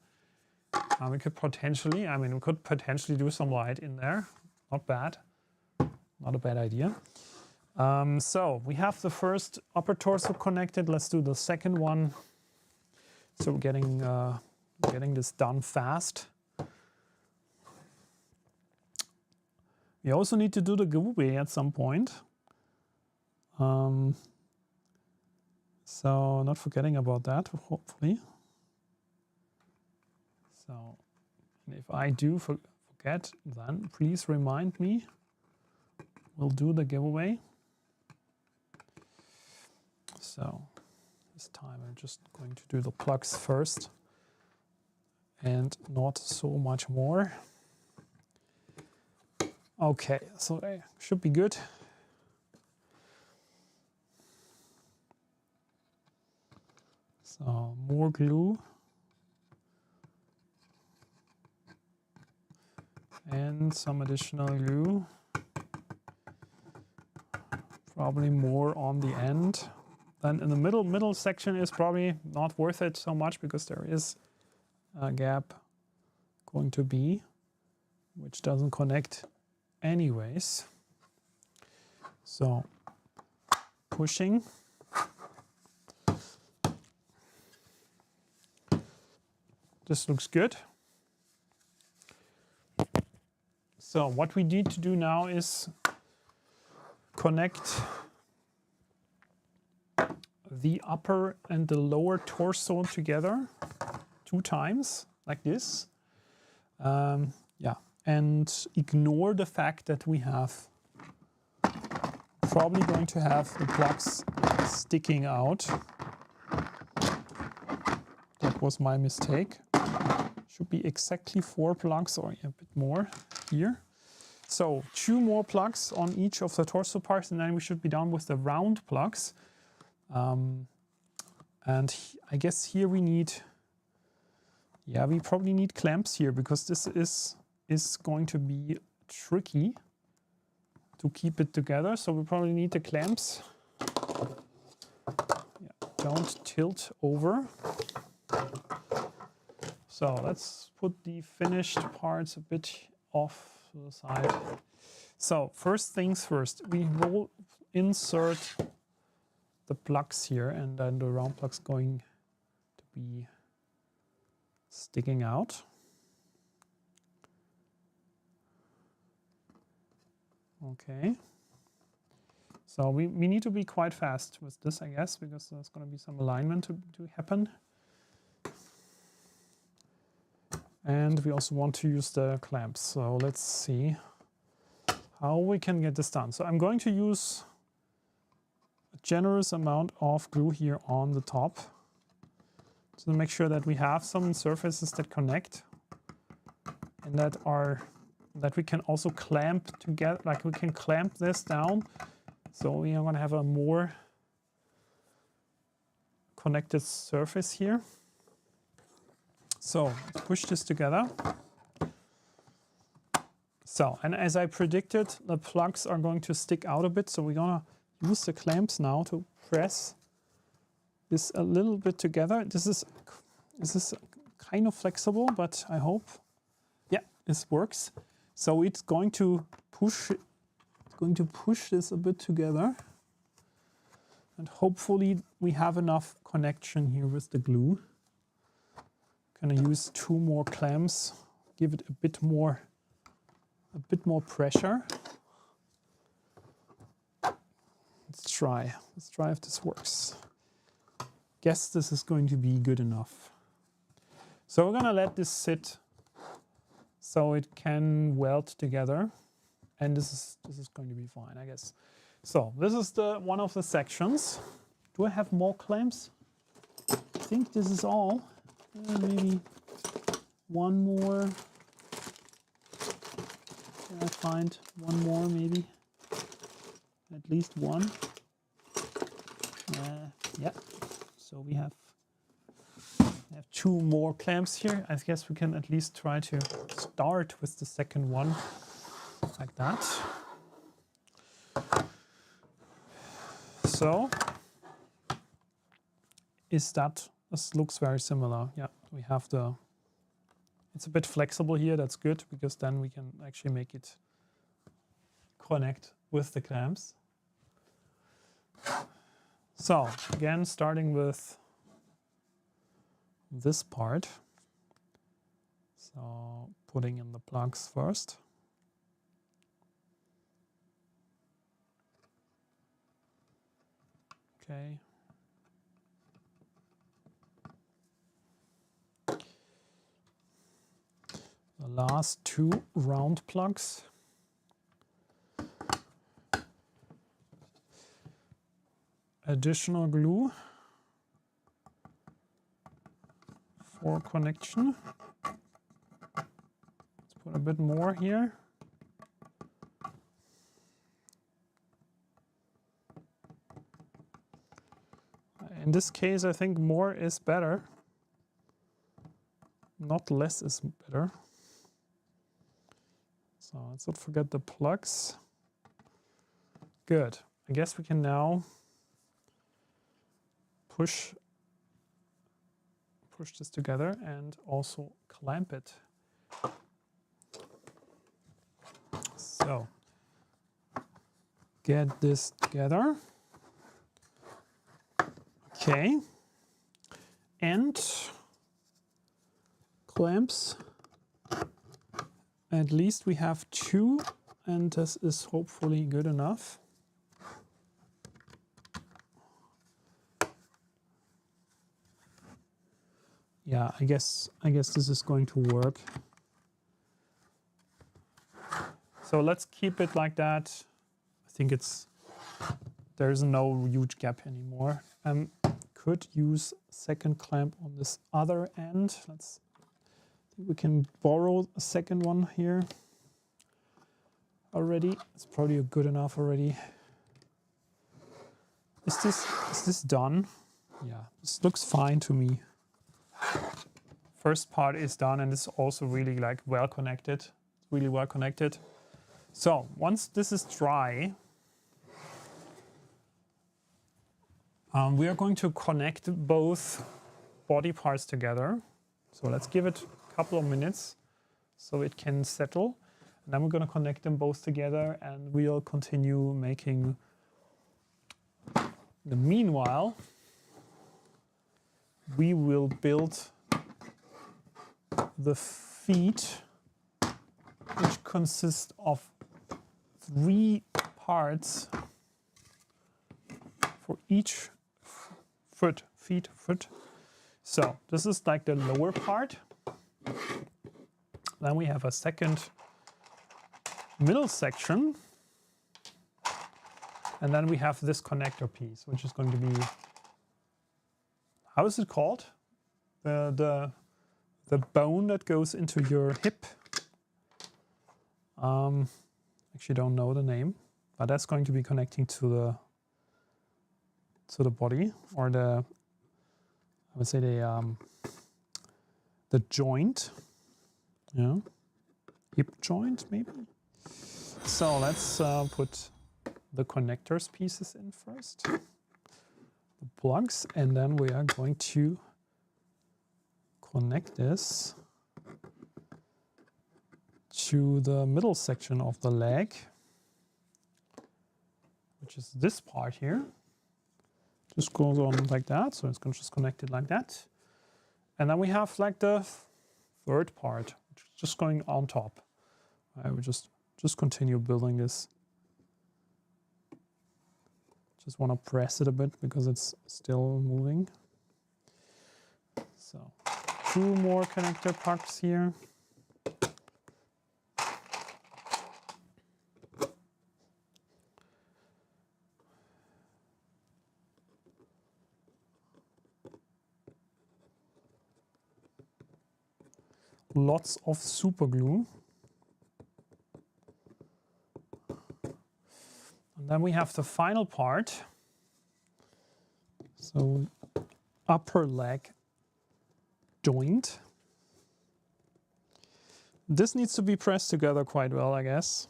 We could potentially, we could potentially do some light in there. Not bad. Not a bad idea. So we have the first upper torso connected. Let's do the second one. So we're getting this done fast. We also need to do the giveaway at some point. So not forgetting about that, hopefully. So if I do forget, then please remind me. We'll do the giveaway. So this time I'm just going to do the plugs first and not so much more. Okay, so they should be good. So more glue. And some additional glue. Probably more on the end. Then in the middle section is probably not worth it so much because there is a gap going to be, which doesn't connect anyways. So pushing. This looks good. So what we need to do now is connect the upper and the lower torso together 2 times, like this. Yeah, and ignore the fact that we have probably going to have the plugs sticking out. That was my mistake. Should be exactly 4 plugs or a bit more here. So 2 more plugs on each of the torso parts and then we should be done with the round plugs. And I guess here we need, yeah, we probably need clamps here because this is going to be tricky to keep it together. So we probably need the clamps. Yeah, don't tilt over. So let's put the finished parts a bit off to the side. So first things first, we will insert the plugs here and then the round plugs going to be sticking out. Okay. So we need to be quite fast with this, I guess, because there's going to be some alignment to happen. And we also want to use the clamps. So let's see how we can get this done. So I'm going to use a generous amount of glue here on the top to make sure that we have some surfaces that connect and that we can also clamp together, like we can clamp this down. So we are going to have a more connected surface here. So let's push this together. So, and as I predicted, the plugs are going to stick out a bit. So we're going to use the clamps now to press this a little bit together. This is kind of flexible, but I hope, yeah, this works. So it's going to push this a bit together. And hopefully we have enough connection here with the glue. Gonna use 2 more clamps, give it a bit more pressure. Let's try if this works. Guess this is going to be good enough. So we're gonna let this sit so it can weld together, and this is going to be fine, I guess. So this is one of the sections. Do I have more clamps? I think this is all. Maybe one more. Can I find one more maybe? At least one. Yeah. So we have 2 more clamps here. I guess we can at least try to start with the second one like that. So this looks very similar. Yeah, we have it's a bit flexible here. That's good, because then we can actually make it connect with the clamps. So again, starting with this part. So putting in the plugs first. Okay. The last 2 round plugs. Additional glue for connection. Let's put a bit more here. In this case, I think more is better. Not less is better. So let's not forget the plugs. Good. I guess we can now push this together and also clamp it. So get this together. Okay. And clamps. At least we have 2, and this is hopefully good enough. Yeah, I guess this is going to work. So let's keep it like that. I think there's no huge gap anymore. Could use second clamp on this other end. I think we can borrow a second one here already. It's probably good enough already. Is this done? Yeah, this looks fine to me. First part is done, and it's also really well connected. Really well connected. So once this is dry, we are going to connect both body parts together. So let's give it a couple of minutes so it can settle. And then we're going to connect them both together, and we'll continue making. Meanwhile, we will build the feet, which consist of 3 parts for each foot. So this is like the lower part. Then we have a second middle section. And then we have this connector piece, which is going to be, how is it called? The bone that goes into your hip. Actually don't know the name, but that's going to be connecting to the body, or I would say the joint. Yeah, hip joint maybe. So let's put the connectors pieces in first, the plugs, and then we are going to connect this to the middle section of the leg, which is this part here. Just goes on like that, so it's just connected like that. And then we have like the third part, which is just going on top. I would just continue building this. Just want to press it a bit because it's still moving. So 2 more connector pucks here. Lots of super glue. And then we have the final part. So upper leg joint. This needs to be pressed together quite well, I guess.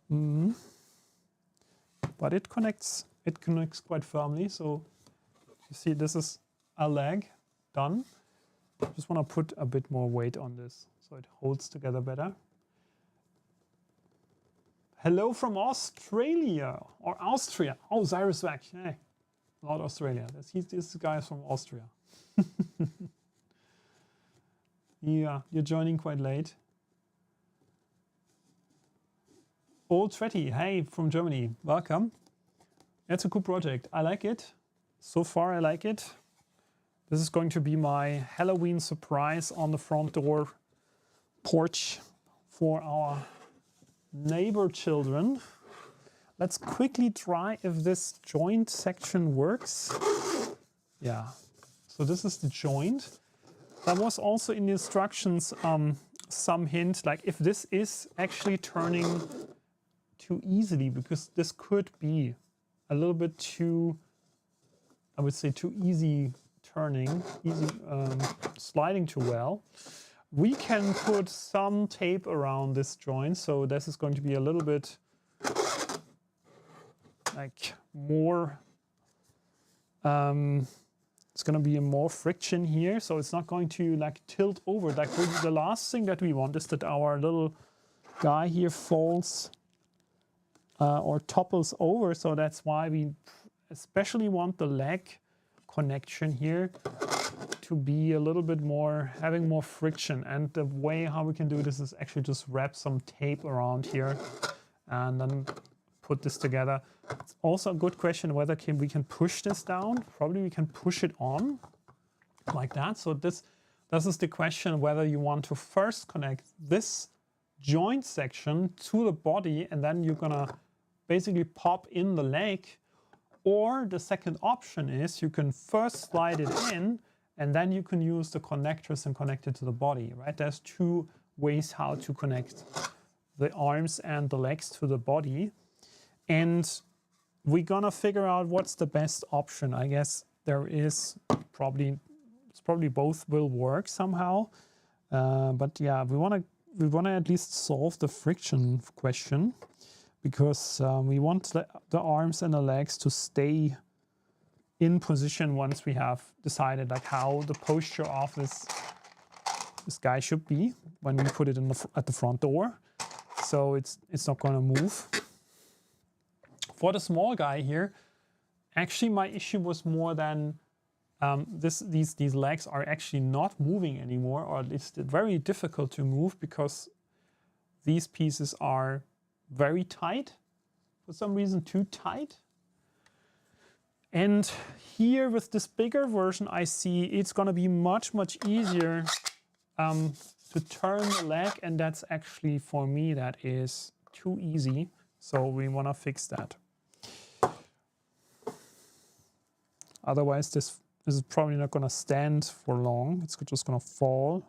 But it connects quite firmly. So you see, this is a leg done. Just want to put a bit more weight on this so it holds together better. Hello from Australia or Austria. Oh, Cyrus Wack. Hey, not Australia. This guy is from Austria. Yeah, you're joining quite late. Old Tretty, hey, from Germany. Welcome. It's a cool project. I like it. So far, I like it. This is going to be my Halloween surprise on the front door porch for our neighbor children. Let's quickly try if this joint section works. Yeah, so this is the joint. There was also in the instructions some hint, like if this is actually turning too easily, because this could be a little bit too, I would say, too easy turning, sliding too well. We can put some tape around this joint, so this is going to be a little bit like more, it's going to be more friction here, so it's not going to like tilt over. Like the last thing that we want is that our little guy here falls or topples over, so that's why we especially want the leg connection here to be a little bit more, having more friction. And the way how we can do this is actually just wrap some tape around here and then put this together. It's also a good question whether we can push this down. Probably we can push it on like that. So this is the question whether you want to first connect this joint section to the body and then you're gonna basically pop in the leg. Or the second option is you can first slide it in and then you can use the connectors and connect it to the body, right? There's 2 ways how to connect the arms and the legs to the body. And we're gonna figure out what's the best option. I guess there is probably both will work somehow. But yeah, we wanna at least solve the friction question, because we want the arms and the legs to stay in position once we have decided like how the posture of this guy should be when we put it at the front door. So it's not going to move. For the small guy here, actually my issue was more than these legs are actually not moving anymore, or at least very difficult to move because these pieces are very tight, for some reason too tight. And here with this bigger version, I see it's going to be much easier to turn the leg, and that's actually for me that is too easy. So we want to fix that. Otherwise this is probably not going to stand for long. It's just going to fall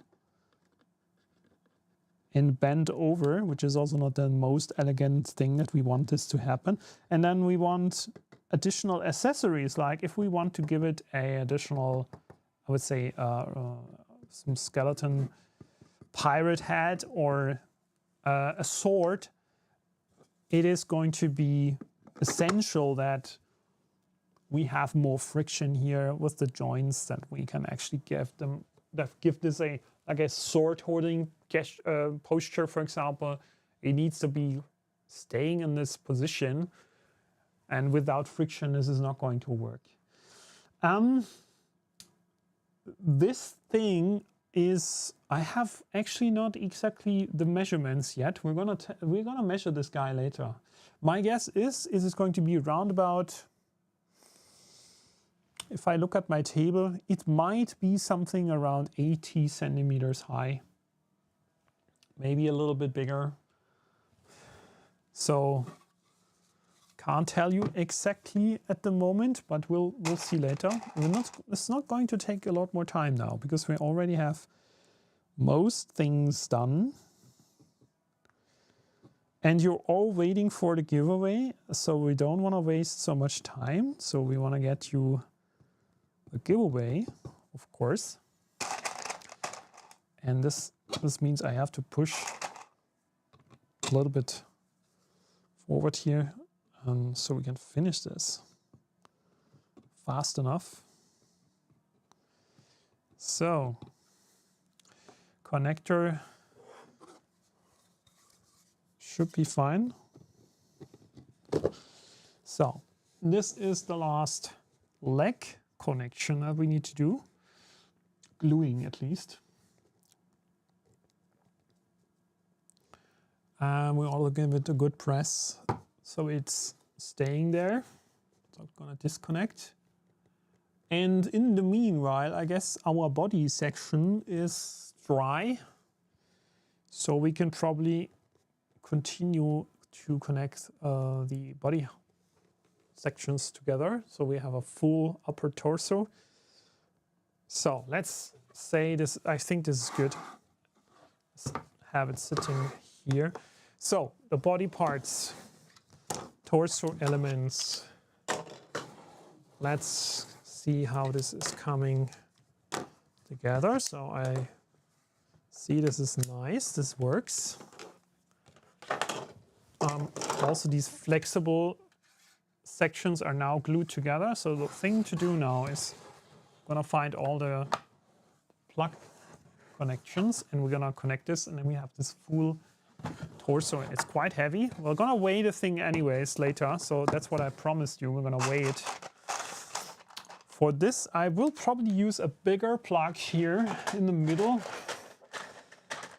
and bend over, which is also not the most elegant thing that we want this to happen. And then we want additional accessories, like if we want to give it a additional, I would say, some skeleton pirate head or a sword, it is going to be essential that we have more friction here with the joints, that we can actually give this a like a sword holding posture, for example. It needs to be staying in this position, and without friction, this is not going to work. This thing is, I have actually not exactly the measurements yet. We're gonna measure this guy later. My guess is it's going to be around about, if I look at my table, it might be something around 80 centimeters high, maybe a little bit bigger. So can't tell you exactly at the moment, but we'll see later. It's not going to take a lot more time now because we already have most things done. And you're all waiting for the giveaway, so we don't want to waste so much time. So we want to get you a giveaway, of course. And this means I have to push a little bit forward here. So we can finish this fast enough. So, connector should be fine. So, this is the last leg connection that we need to do, gluing at least. And we also give it a good press so it's staying there. So I'm gonna disconnect. And in the meanwhile, I guess our body section is dry. So we can probably continue to connect the body sections together. So we have a full upper torso. So let's say this, I think this is good. Let's have it sitting here. So the body parts, torso elements. Let's see how this is coming together. So I see this is nice, this works. Also these flexible sections are now glued together. So the thing to do now is I'm gonna find all the plug connections and we're gonna connect this, and then we have this full torso. It's quite heavy. We're gonna weigh the thing anyways later, so that's what I promised you. We're gonna weigh it. For this, I will probably use a bigger plug here in the middle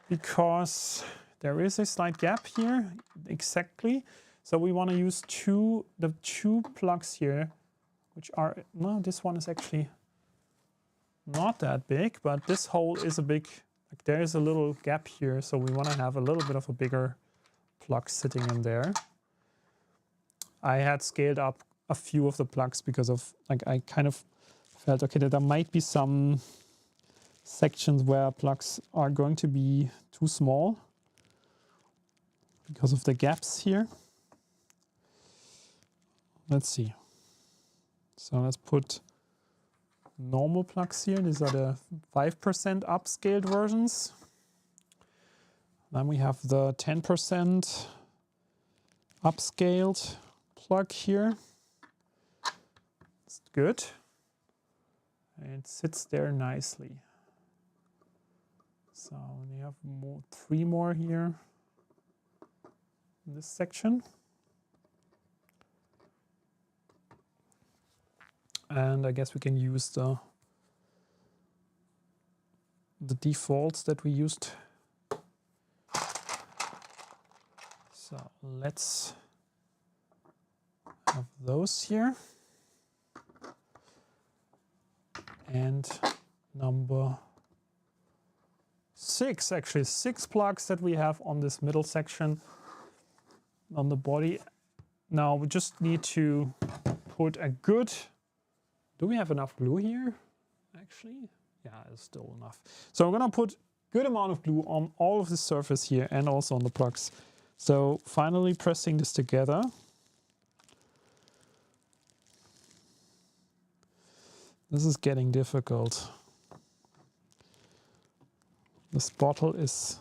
because there is a slight gap here, exactly. So we want to use the two plugs here, which are, no, this one is actually not that big, but this hole is a big, like there is a little gap here, so we want to have a little bit of a bigger plug sitting in there. I had scaled up a few of the plugs because of, like, I kind of felt, okay, that there might be some sections where plugs are going to be too small because of the gaps here. Let's see. So let's put normal plugs here. These are the 5% upscaled versions. Then we have the 10% upscaled plug here. It's good. It sits there nicely. So we have three more here in this section. And I guess we can use the defaults that we used. So let's have those here. And number 6, actually 6 plugs that we have on this middle section on the body. Now we just need to put a good, do we have enough glue here? Actually, yeah, it's still enough. So I'm gonna put good amount of glue on all of the surface here and also on the plugs. So finally pressing this together. This is getting difficult. This bottle is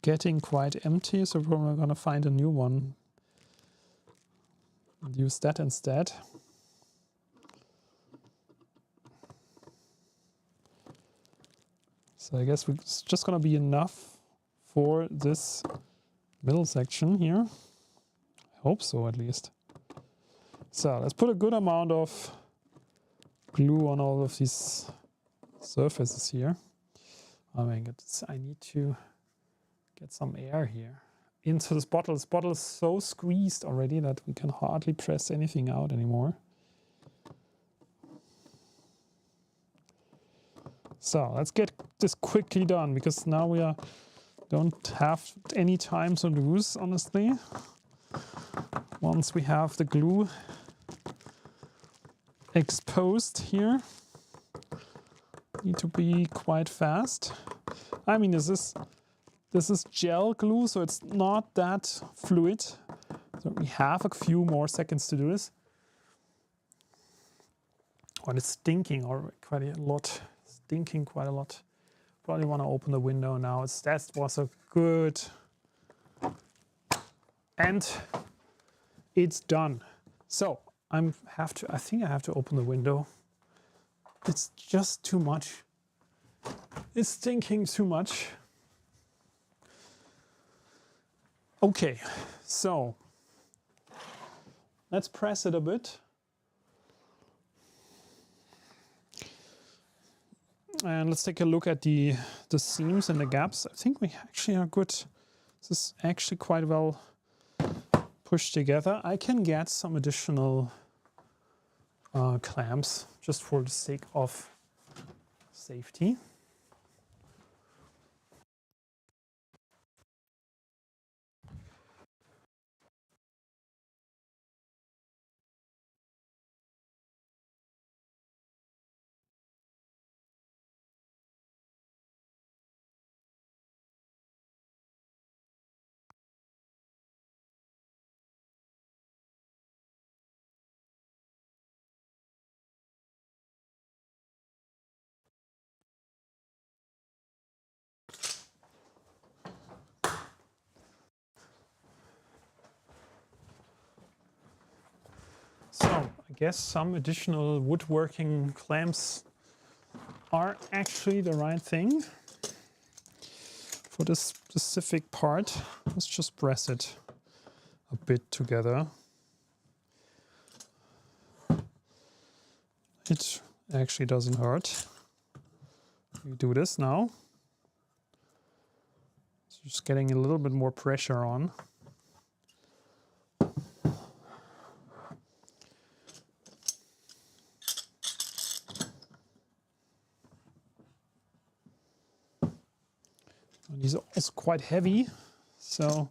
getting quite empty, so we're gonna find a new one and use that instead. So I guess it's just going to be enough for this middle section here. I hope so, at least. So let's put a good amount of glue on all of these surfaces here. I mean, I need to get some air here into this bottle. This bottle is so squeezed already that we can hardly press anything out anymore. So let's get this quickly done, because now we don't have any time to lose, honestly. Once we have the glue exposed here, need to be quite fast. I mean, this is gel glue, so it's not that fluid. So we have a few more seconds to do this. Well, it's stinking already quite a lot. Stinking quite a lot. Probably want to open the window now. That was a good. And it's done. So I think I have to open the window. It's just too much. It's stinking too much. Okay, so let's press it a bit. And let's take a look at the seams and the gaps. I think we actually are good. This is actually quite well pushed together. I can get some additional clamps just for the sake of safety. So I guess some additional woodworking clamps are actually the right thing for this specific part. Let's just press it a bit together. It actually doesn't hurt. We do this now. So just getting a little bit more pressure on. And these are also quite heavy, so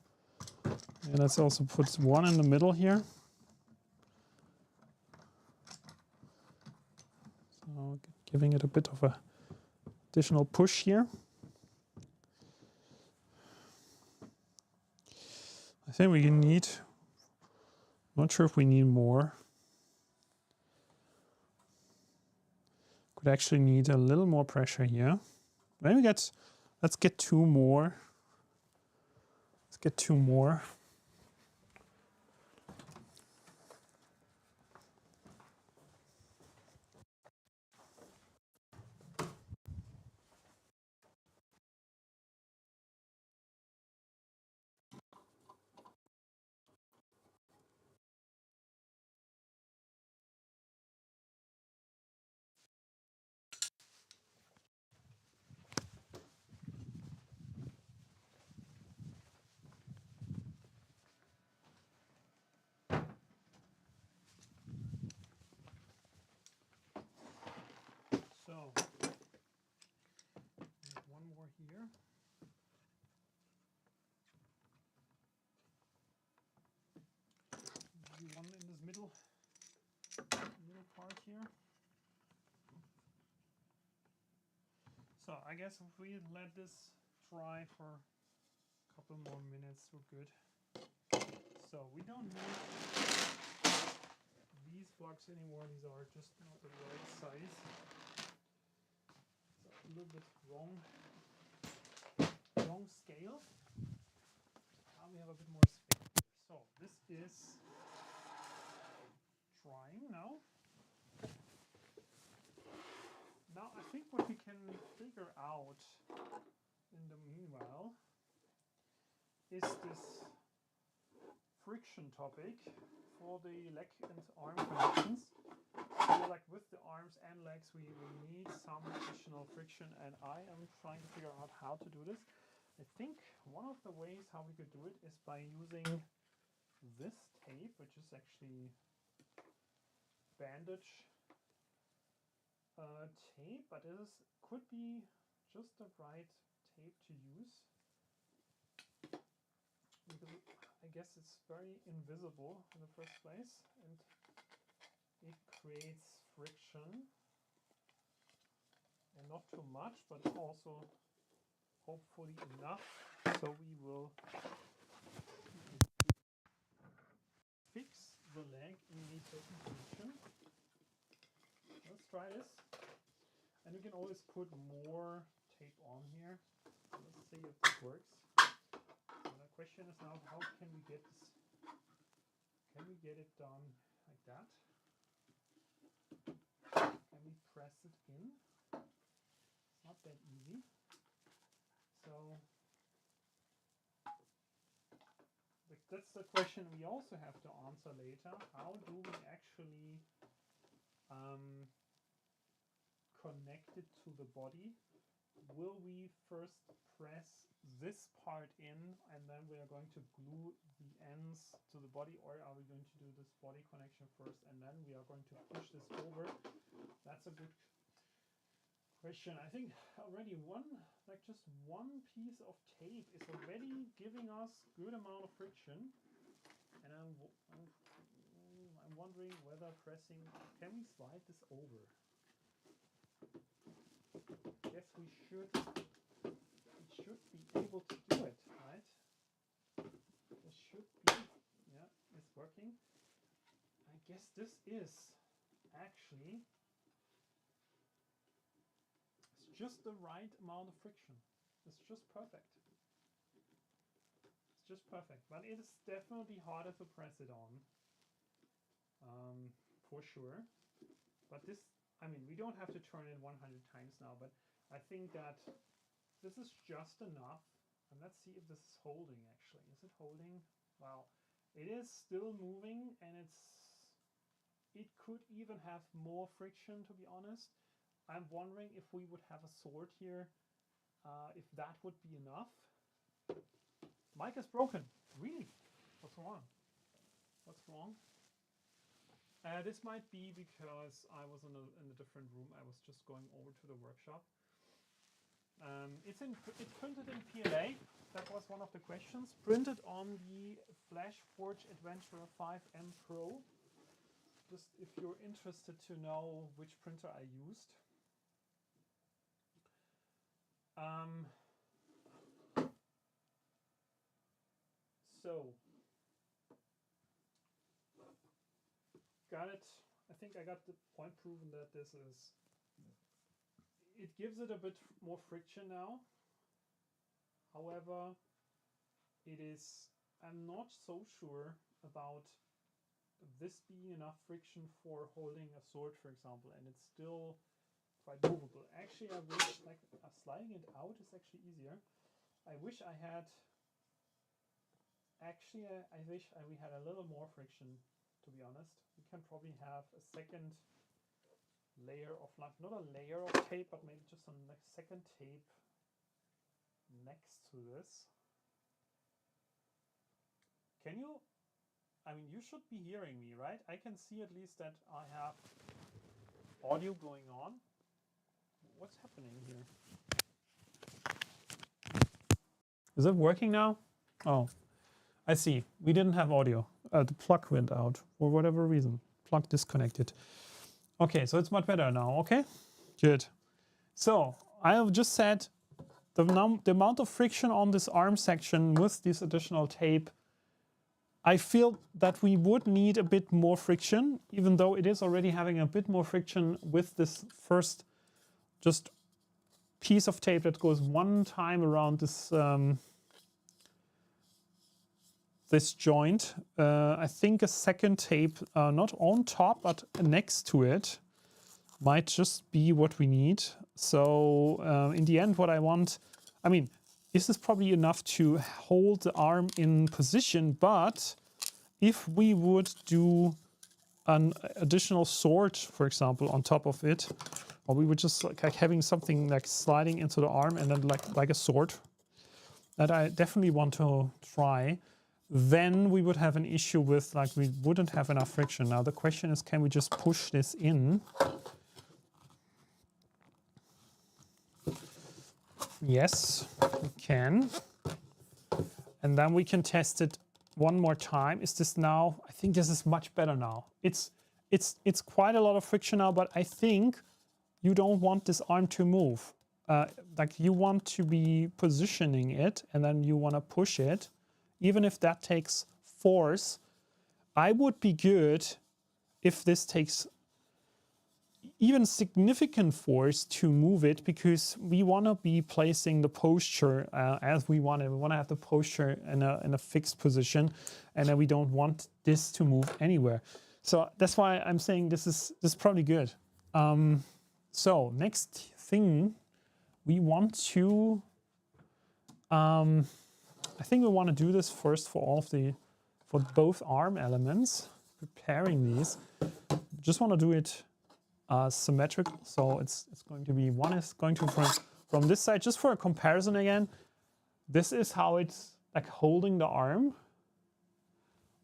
yeah, let's also put one in the middle here. So giving it a bit of a additional push here. I think we need, not sure if we need more. Could actually need a little more pressure here. Maybe let's get two more. Let's get two more. So, one more here. Maybe one in this middle part here. So I guess if we let this dry for a couple more minutes, we're good. So we don't need these blocks anymore. These are just not the right size. So a little bit wrong scale. Now we have a bit more space. So this is drying now. Now I think what we can figure out in the meanwhile is this friction topic for the leg and arm connections. So like with the arms and legs we need some additional friction, and I am trying to figure out how to do this. I think one of the ways how we could do it is by using this tape, which is actually bandage tape, but it could be just the right tape to use, because I guess it's very invisible in the first place and it creates friction, and not too much, but also hopefully enough so we will fix the leg in a certain position. Let's try this, and we can always put more tape on here. Let's see if this works. And the question is now, how can we get this? Can we get it done like that? Can we press it in? It's not that easy. So that's the question we also have to answer later. How do we actually connect it to the body? Will we first press this part in and then we are going to glue the ends to the body, or are we going to do this body connection first and then we are going to push this over? That's a good question. I think already just one piece of tape is already giving us good amount of friction, and I'm wondering whether pressing, can we slide this over? Yes, we should be able to do it, right? It should be, yeah, it's working. I guess this is actually just the right amount of friction. It's just perfect. It's just perfect, but it is definitely harder to press it on, for sure. But this, I mean, we don't have to turn it 100 times now, but I think that this is just enough. And let's see if this is holding actually. Is it holding? Well, it is still moving, and it could even have more friction, to be honest. I'm wondering if we would have a sword here, if that would be enough. Mic is broken. Really? What's wrong? What's wrong? This might be because I was in a different room. I was just going over to the workshop. It's printed in PLA. That was one of the questions. Printed on the FlashForge Adventurer 5M Pro. Just if you're interested to know which printer I used. So, got it. I think I got the point proven that this is, it gives it a bit more friction now. However, I'm not so sure about this being enough friction for holding a sword, for example, and it's still quite movable. Actually, I wish, like, sliding it out is actually easier. I wish I had, actually, I wish we had a little more friction, to be honest. We can probably have a second layer of, like, not a layer of tape, but maybe just a second tape next to this. Can you, I mean, you should be hearing me, right? I can see at least that I have audio going on. What's happening here? Is it working now? Oh, I see. We didn't have audio. The plug went out for whatever reason. Plug disconnected. Okay, so it's much better now. Okay, good. So I have just said the amount of friction on this arm section with this additional tape, I feel that we would need a bit more friction, even though it is already having a bit more friction with this first just piece of tape that goes one time around this this joint. I think a second tape, not on top, but next to it, might just be what we need. So in the end, what I want, I mean, this is probably enough to hold the arm in position, but if we would do an additional sword, for example, on top of it, or we would just like having something like sliding into the arm and then like a sword, that I definitely want to try, then we would have an issue with like we wouldn't have enough friction. Now the question is, can we just push this in? Yes, we can. And then we can test it one more time. Is this now? I think this is much better now. It's quite a lot of friction now, but I think you don't want this arm to move. Like you want to be positioning it and then you want to push it. Even if that takes force, I would be good if this takes even significant force to move it, because we want to be placing the posture as we want it. We want to have the posture in a fixed position, and then we don't want this to move anywhere. So that's why I'm saying this is probably good. So next thing, we want to, I think we want to do this first for both arm elements, preparing these. Just want to do it symmetrical. So it's going to be, one is going to from this side, just for a comparison again. This is how it's like holding the arm.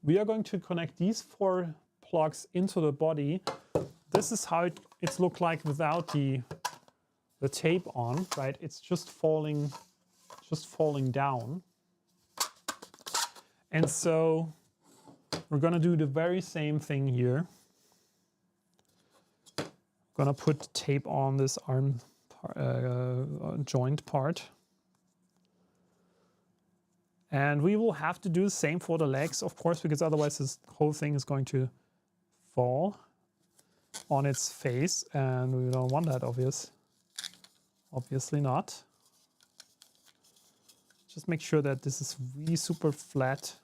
We are going to connect these 4 plugs into the body. This is how it's looked like without the tape on, right? It's just falling down. And so we're going to do the very same thing here. Going to put tape on this arm joint part. And we will have to do the same for the legs, of course, because otherwise this whole thing is going to fall on its face, and we don't want that, obviously not. Just make sure that this is really super flat,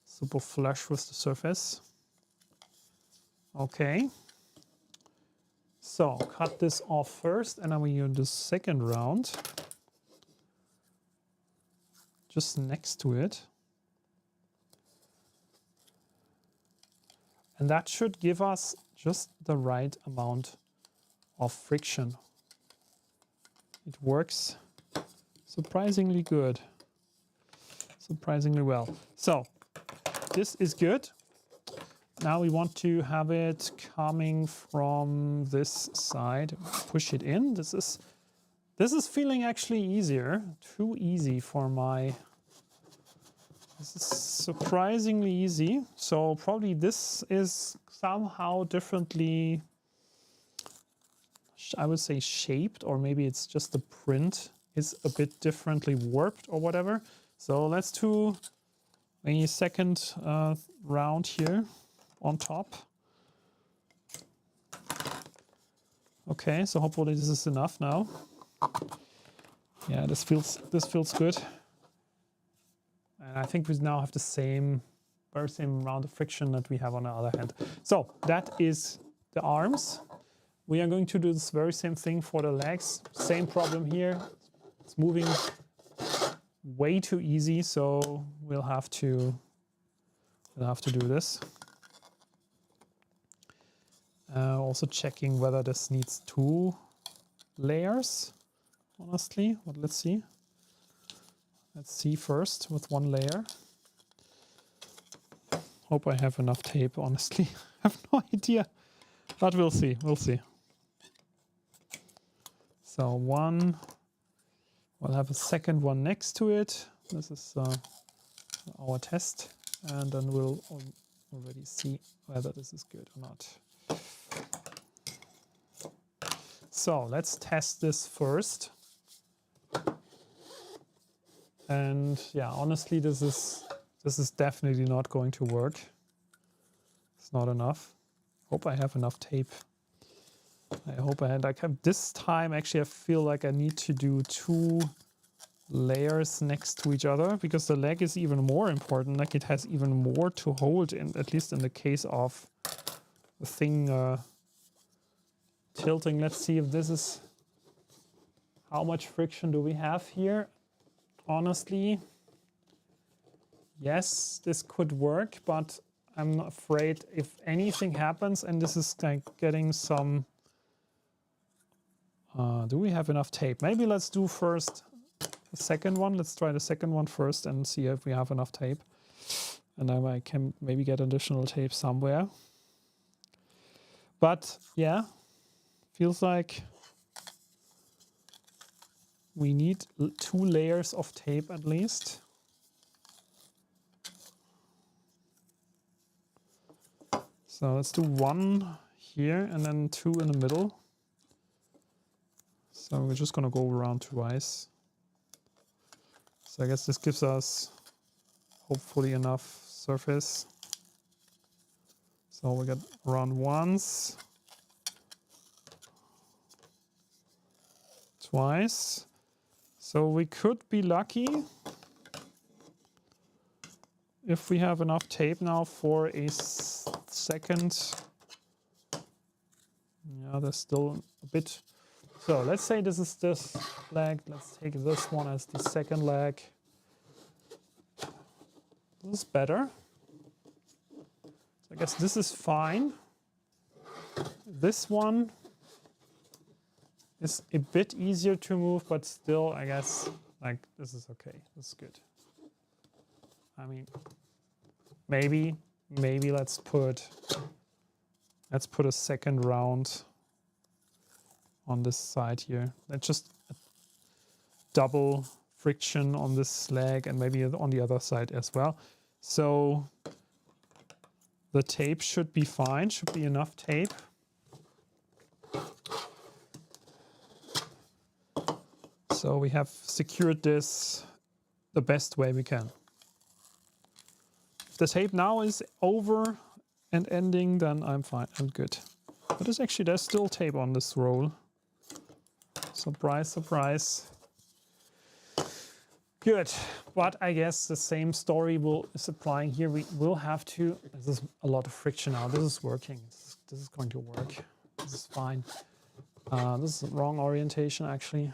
super flush with the surface. Okay. So cut this off first, and then we do the second round just next to it. And that should give us just the right amount of friction. It works surprisingly good, surprisingly well. So this is good. Now we want to have it coming from this side. Push it in. This is feeling actually easier. Too easy for my. This is surprisingly easy. So probably this is somehow differently, I would say, shaped, or maybe it's just the print is a bit differently warped or whatever. So let's do a second round here on top. Okay, so hopefully this is enough now. Yeah, this feels good. And I think we now have the very same amount of friction that we have on the other hand. So that is the arms. We are going to do this very same thing for the legs. Same problem here. It's moving way too easy, so we'll have to do this. Also checking whether this needs 2 layers, honestly. But let's see. Let's see first with 1 layer. Hope I have enough tape, honestly. I have no idea. But we'll see. We'll see. So one, we'll have a second one next to it. This is our test. And then we'll already see whether this is good or not. So let's test this first. And yeah, honestly, this is definitely not going to work. It's not enough. Hope I have enough tape. I hope I had, like, this time actually I feel like I need to do 2 layers next to each other, because the leg is even more important. Like, it has even more to hold, in, at least in the case of the thing tilting. Let's see if this is, how much friction do we have here? Honestly, yes, this could work, but I'm afraid if anything happens, and this is like getting some, do we have enough tape? Maybe let's do first the second one. Let's try the second one first and see if we have enough tape. And then I can maybe get additional tape somewhere. But yeah, feels like we need 2 layers of tape at least. So let's do 1 here and then 2 in the middle. So we're just going to go around twice. So I guess this gives us hopefully enough surface. So we got around once, twice. So we could be lucky if we have enough tape now for a second. Yeah, there's still a bit. So let's say this is this leg. Let's take this one as the second leg. This is better. So I guess this is fine. This one is a bit easier to move, but still, I guess, like, this is okay. This is good. I mean, maybe let's put a second round on this side here. That's just a double friction on this leg and maybe on the other side as well. So the tape should be fine, should be enough tape. So we have secured this the best way we can. If the tape now is over and ending, then I'm fine, I'm good. But there's still tape on this roll. Surprise, surprise. Good, but I guess the same story is applying here. We will have to, this is a lot of friction now. This is working, this is going to work. This is fine. This is the wrong orientation actually.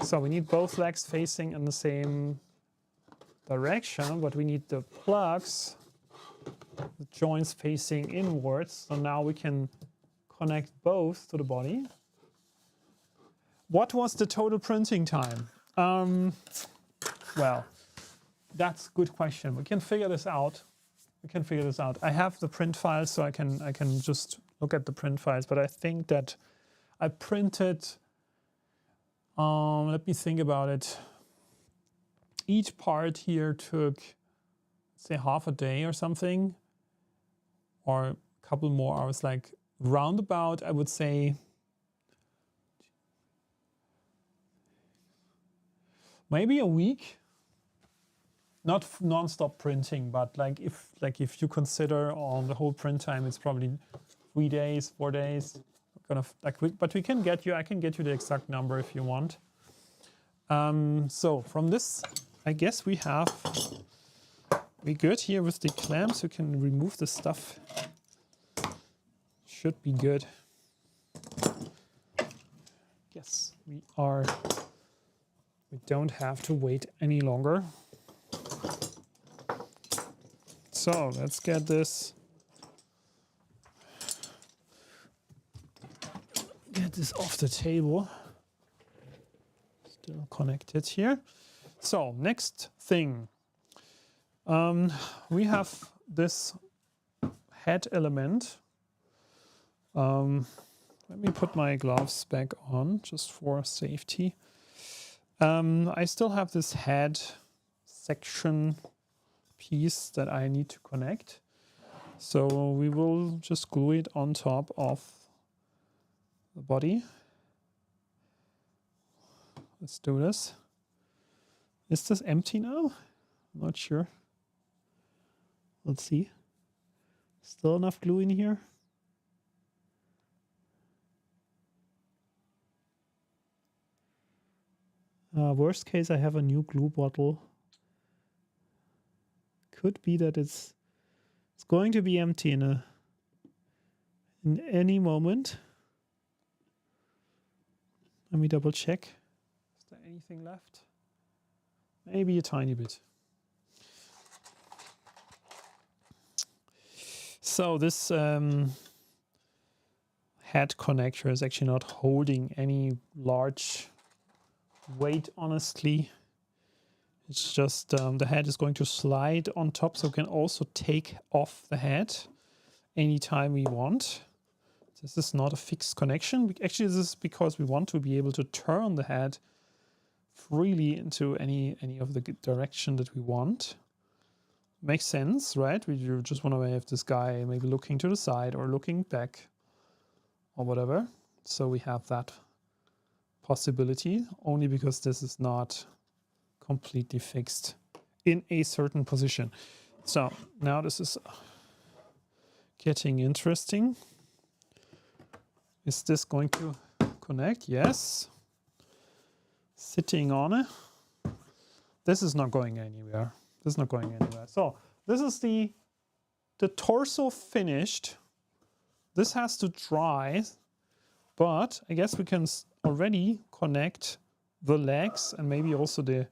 So we need both legs facing in the same direction, but we need the plugs, the joints facing inwards. So now we can connect both to the body. What was the total printing time? Well, that's a good question. We can figure this out. I have the print files, so I can just look at the print files, but I think that I printed, let me think about it. Each part here took, say, half a day or something, or a couple more hours, like roundabout, I would say maybe a week. Not non-stop printing, but like if you consider on the whole print time, it's probably 3 days, 4 days. Kind of like, but I can get you the exact number if you want. So from this, I guess we're good here with the clamps. You can remove the stuff. Should be good. Yes, we don't have to wait any longer. So let's get this off the table. Still connected here. So next thing, we have this head element. Let me put my gloves back on just for safety. I still have this head section piece that I need to connect. So we will just glue it on top of the body. Let's do this. Is this empty now? I'm not sure. Let's see. Still enough glue in here? Worst case, I have a new glue bottle. Could be that it's going to be empty in in any moment. Let me double check. Is there anything left? Maybe a tiny bit. So this head connector is actually not holding any large weight, honestly. It's just the head is going to slide on top, so we can also take off the head anytime we want. This is not a fixed connection. Actually, this is because we want to be able to turn the head freely into any of the direction that we want. Makes sense, right? We just want to have this guy maybe looking to the side or looking back or whatever. So we have that possibility only because this is not completely fixed in a certain position. So now this is getting interesting. Is this going to connect? Yes. Sitting on it. This is not going anywhere. This is not going anywhere. So this is the torso finished. This has to dry, but I guess we can already connect the legs and maybe also the,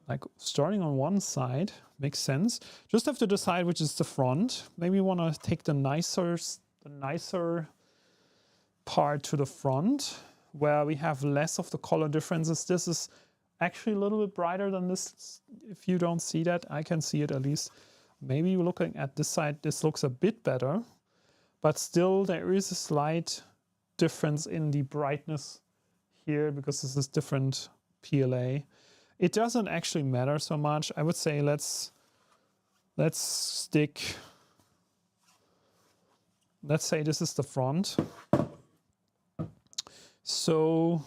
like starting on one side makes sense. Just have to decide which is the front. Maybe we want to take the nicer part to the front where we have less of the color differences. This is actually a little bit brighter than this. If you don't see that, I can see it at least. Maybe looking at this side, this looks a bit better, but still there is a slight difference in the brightness here because this is different PLA. It doesn't actually matter so much. I would say let's stick, let's say this is the front. So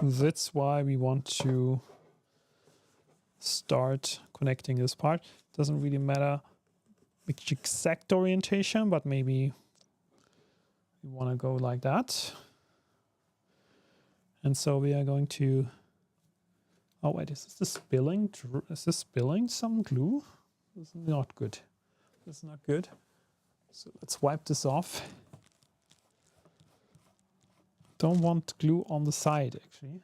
that's why we want to start connecting this part. Doesn't really matter which exact orientation, but maybe we want to go like that. And so we are going to, oh wait, is this spilling? Is this spilling some glue? This is not good. This is not good. So let's wipe this off. Don't want glue on the side, actually.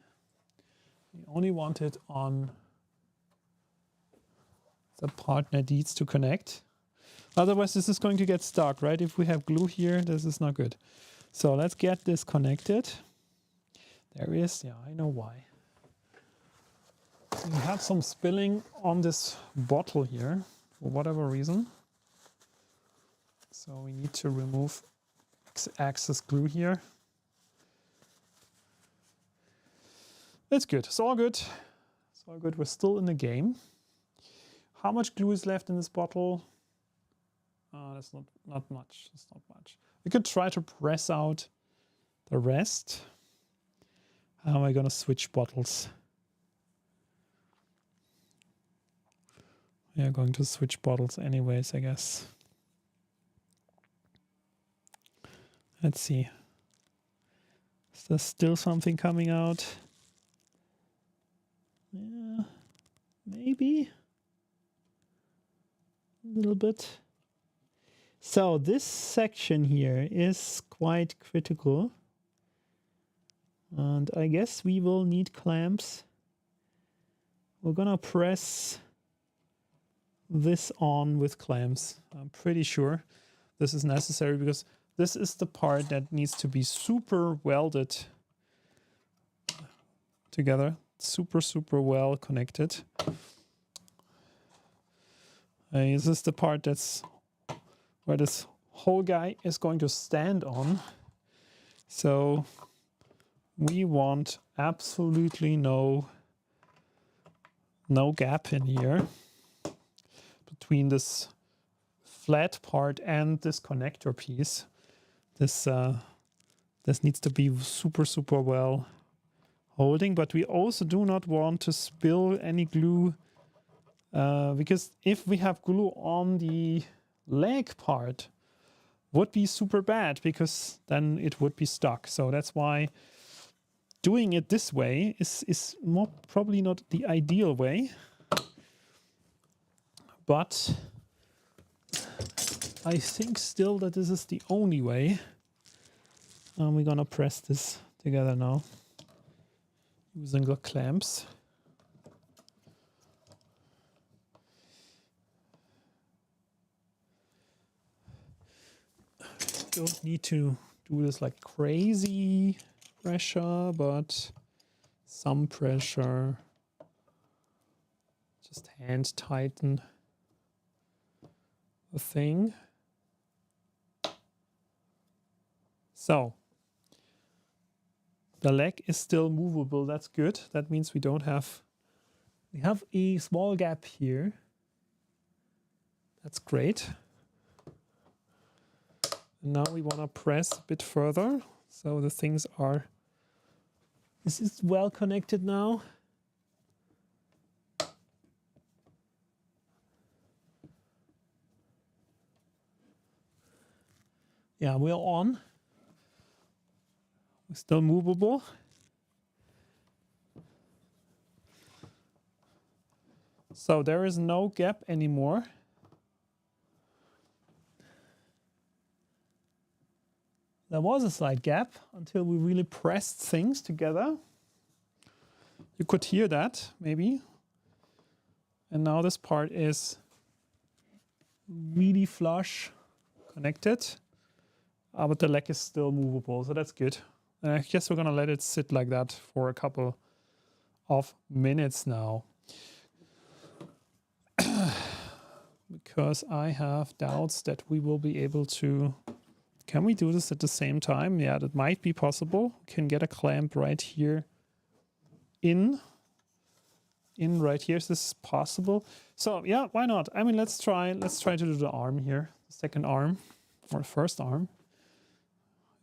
We only want it on the part that needs to connect. Otherwise, this is going to get stuck, right? If we have glue here, this is not good. So let's get this connected. There is, yeah, I know why. We have some spilling on this bottle here for whatever reason. So we need to remove excess glue here. It's good. It's all good. It's all good. We're still in the game. How much glue is left in this bottle? That's not much. That's not much. We could try to press out the rest. How am I going to switch bottles? We are going to switch bottles anyways, I guess. Let's see. Is there still something coming out? Yeah, maybe a little bit. So this section here is quite critical. And I guess we will need clamps. We're gonna press this on with clamps. I'm pretty sure this is necessary because this is the part that needs to be super welded together. Super well connected. This is the part that's where this whole guy is going to stand on. So we want absolutely no gap in here between this flat part and this connector piece. This needs to be super well holding, but we also do not want to spill any glue because if we have glue on the leg part, would be super bad because then it would be stuck. So that's why doing it this way is probably not the ideal way, but I think still that this is the only way. And we're gonna press this together now using the clamps. Don't need to do this like crazy pressure, but some pressure. Just hand tighten the thing. So the leg is still movable. That's good. That means we have a small gap here. That's great. And now we want to press a bit further. So the things are, this is well connected now. Yeah, we're on. We're still movable. So there is no gap anymore. There was a slight gap until we really pressed things together. You could hear that, maybe. And now this part is really flush connected. But the leg is still movable, so that's good. And I guess we're gonna let it sit like that for a couple of minutes now. Because I have doubts that we will be able to... Can we do this at the same time? Yeah, that might be possible. We can get a clamp right here in right here. So this is possible. So yeah, why not? I mean, let's try to do the arm here. The second arm, or first arm,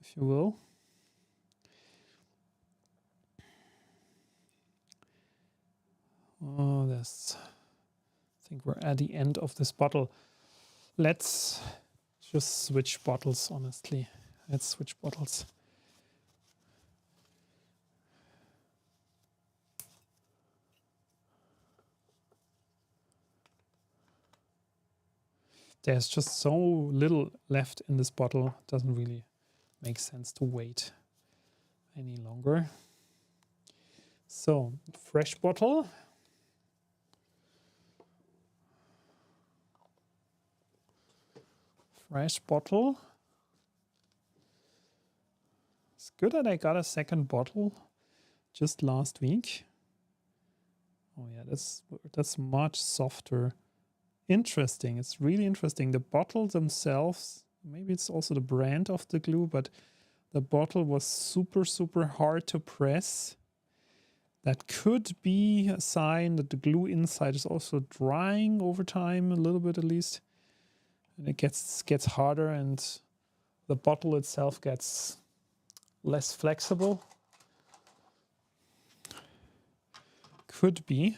if you will. Oh, this. I think we're at the end of this bottle. Let's just switch bottles, honestly. Let's switch bottles. There's just so little left in this bottle. It doesn't really make sense to wait any longer. So, fresh bottle. Fresh bottle. It's good that I got a second bottle just last week. Oh yeah, that's much softer. Interesting. It's really interesting. The bottles themselves, maybe it's also the brand of the glue, but the bottle was super, super hard to press. That could be a sign that the glue inside is also drying over time, a little bit at least. And it gets harder and the bottle itself gets less flexible. Could be.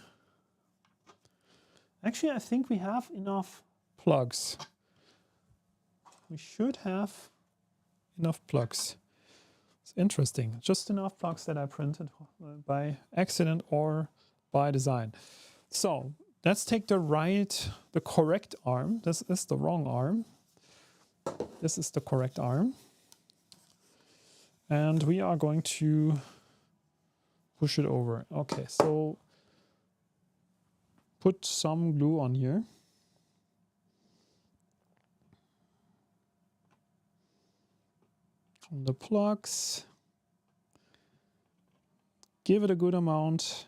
Actually, I think we have enough plugs. We should have enough plugs. It's interesting. Just enough plugs that I printed by accident or by design. So let's take the correct arm. This is the wrong arm. This is the correct arm. And we are going to push it over. Okay, so put some glue on here. On the plugs. Give it a good amount,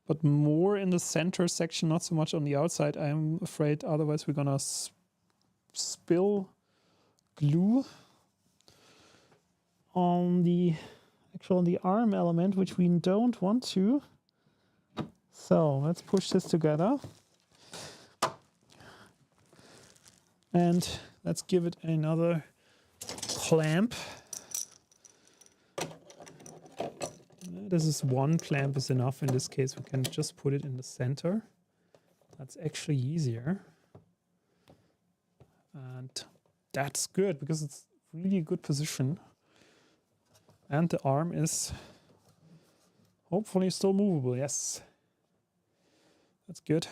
but more in the center section, not so much on the outside. I'm afraid otherwise we're gonna spill glue on the arm element, which we don't want to. So let's push this together. And let's give it another clamp. This is one clamp is enough. In this case, we can just put it in the center. That's actually easier. And that's good because it's really a good position. And the arm is hopefully still movable. Yes. That's good.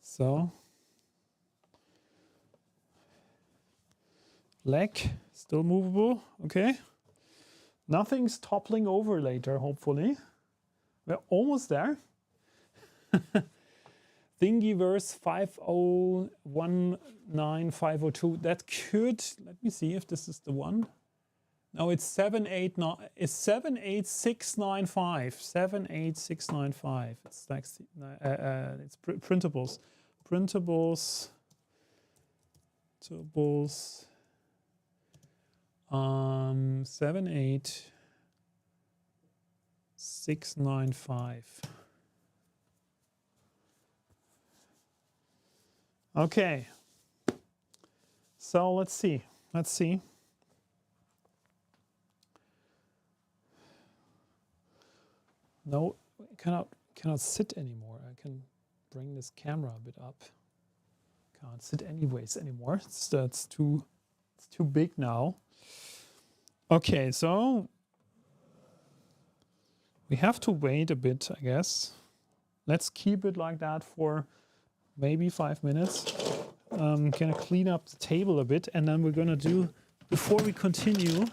So Leg still movable. Okay. Nothing's toppling over later, hopefully. We're almost there. Thingiverse 5019502. That could, let me see if this is the one. No, it's 789. It's 78695. 78695. It's like it's printables. Printables. 78695. Okay. So let's see. Let's see. No, I cannot sit anymore. I can bring this camera a bit up. Can't sit anyways anymore. It's too big now. Okay, so we have to wait a bit, I guess. Let's keep it like that for maybe 5 minutes. Gonna clean up the table a bit, and then we're gonna do, before we continue,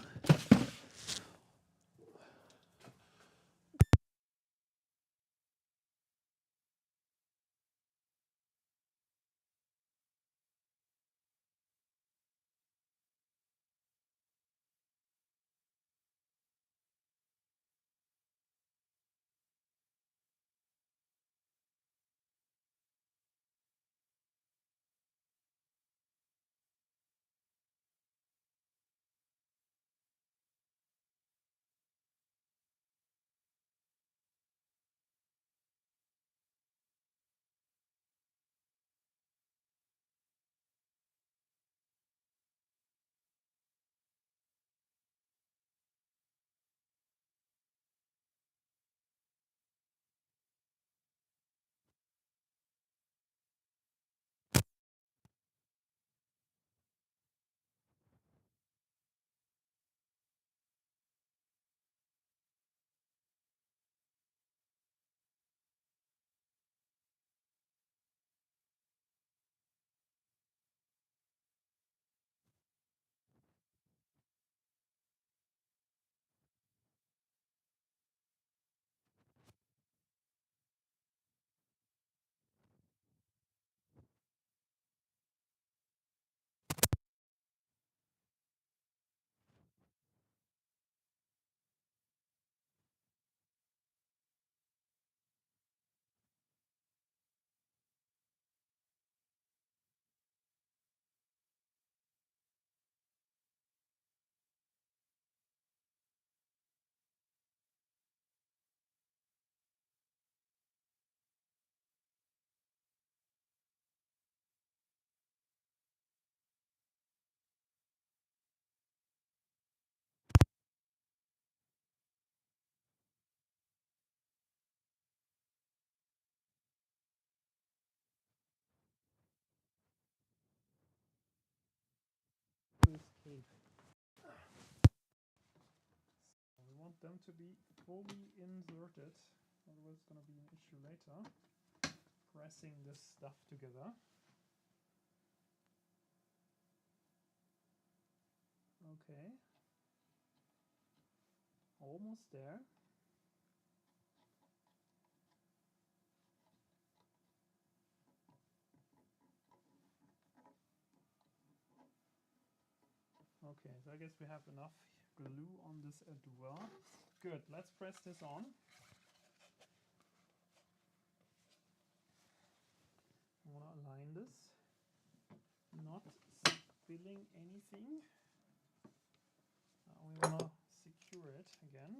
we want them to be fully inserted, otherwise it's going to be an issue later, pressing this stuff together. Okay. Almost there. Okay, so I guess we have enough glue on this as well. Good, let's press this on. I want to align this, not spilling anything. We want to secure it again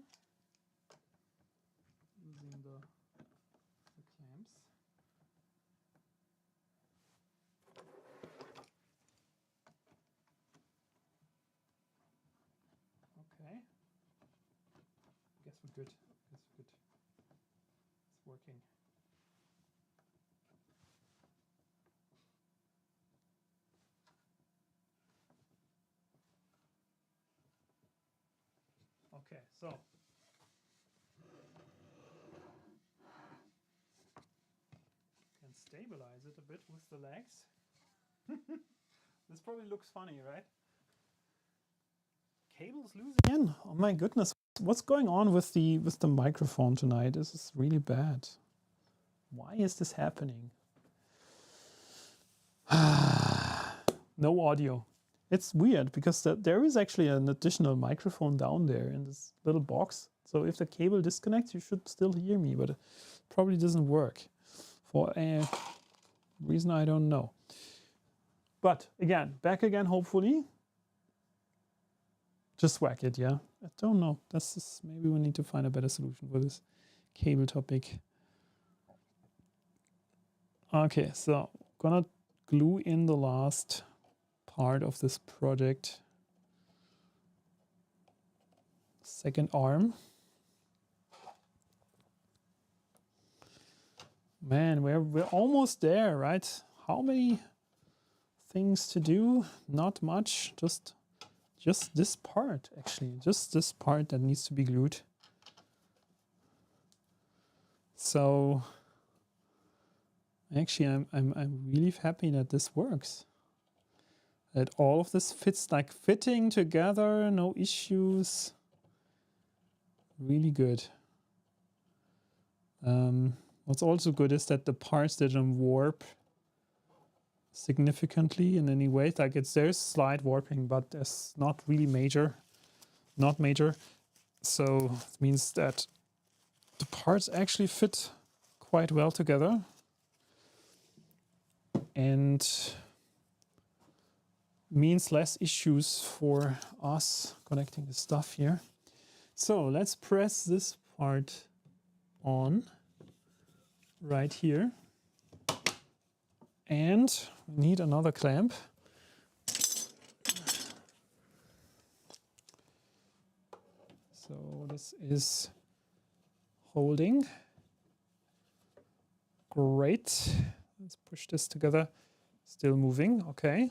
using the clamps. Okay. Guess we're good. Guess we're good. It's working. Okay, so can stabilize it a bit with the legs. This probably looks funny, right? Cables loose again. Oh my goodness. What's going on with the microphone tonight? This is really bad. Why is this happening? No audio. It's weird because there is actually an additional microphone down there in this little box. So if the cable disconnects, you should still hear me, but it probably doesn't work for a reason I don't know. But again, back again, hopefully. Just whack it, yeah? I don't know. That's just, maybe we need to find a better solution for this cable topic. Okay, so gonna glue in the last part of this project. Second arm. Man, we're almost there, right? How many things to do? Not much. Just this part, actually. Just this part that needs to be glued. So actually, I'm really happy that this works. That all of this fits, like fitting together, no issues. Really good. What's also good is that the parts didn't warp significantly in any way. Like there's slight warping, but it's not really major. Not major. So it means that the parts actually fit quite well together. And means less issues for us connecting the stuff here. So let's press this part on right here. And we need another clamp. So this is holding. Great. Let's push this together. Still moving, okay.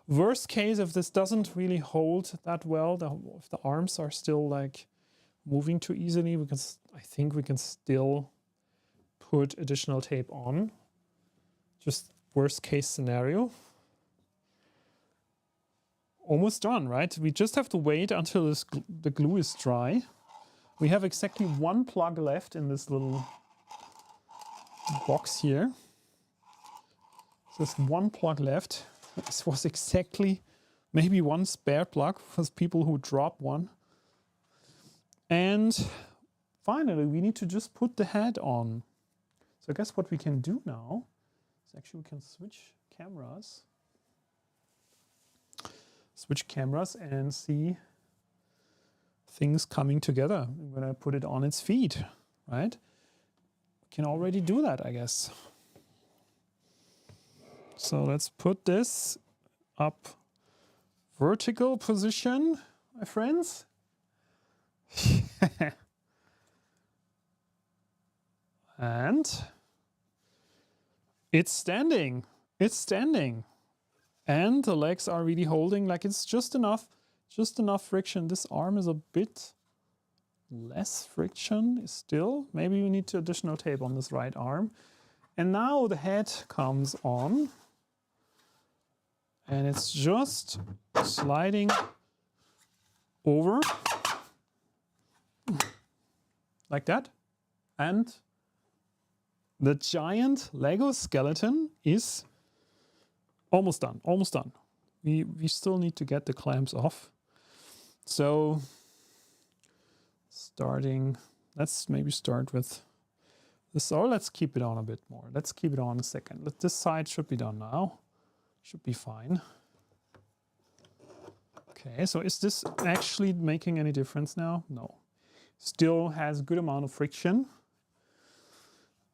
Worst case, if this doesn't really hold that well, if the arms are still like moving too easily, I think we can still put additional tape on. Just worst case scenario. Almost done, right? We just have to wait until the glue is dry. We have exactly one plug left in this little box here. So there's one plug left. This was exactly maybe one spare plug for people who drop one. And finally, we need to just put the head on. So I guess what we can do now is actually we can switch cameras. Switch cameras and see things coming together when I put it on its feet, right? We can already do that, I guess. So let's put this up vertical position, my friends. And it's standing. It's standing. And the legs are really holding, like it's just enough friction. This arm is a bit less friction still. Maybe we need additional tape on this right arm. And now the head comes on. And it's just sliding over like that. And the giant Lego skeleton is almost done, almost done. We still need to get the clamps off. So let's maybe start with this, or let's keep it on a bit more. Let's keep it on a second. This side should be done now. Should be fine. Okay, so is this actually making any difference now? No. Still has a good amount of friction.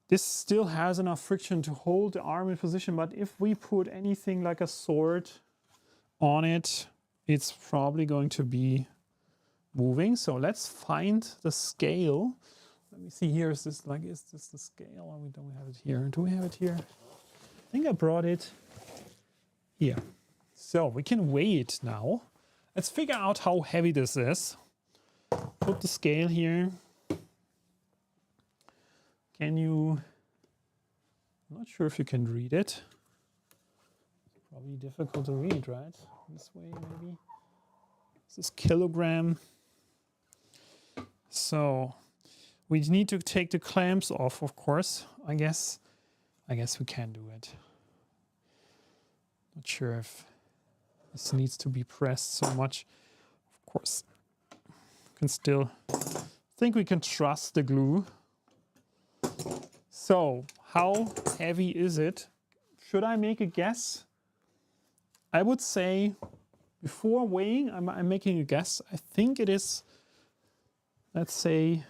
This still has enough friction to hold the arm in position, but if we put anything like a sword on it, it's probably going to be moving. So let's find the scale. Let me see here, is this the scale? Or don't we have it here? Do we have it here? I think I brought it here. So we can weigh it now. Let's figure out how heavy this is. Put the scale here. I'm not sure if you can read it. Probably difficult to read, right? This way, maybe. This is kilogram. So we need to take the clamps off, of course. I guess we can do it. Not sure if this needs to be pressed so much. Of course, can still think we can trust the glue. So how heavy is it? Should I make a guess? I would say, before weighing, I'm making a guess. I think it is, let's say,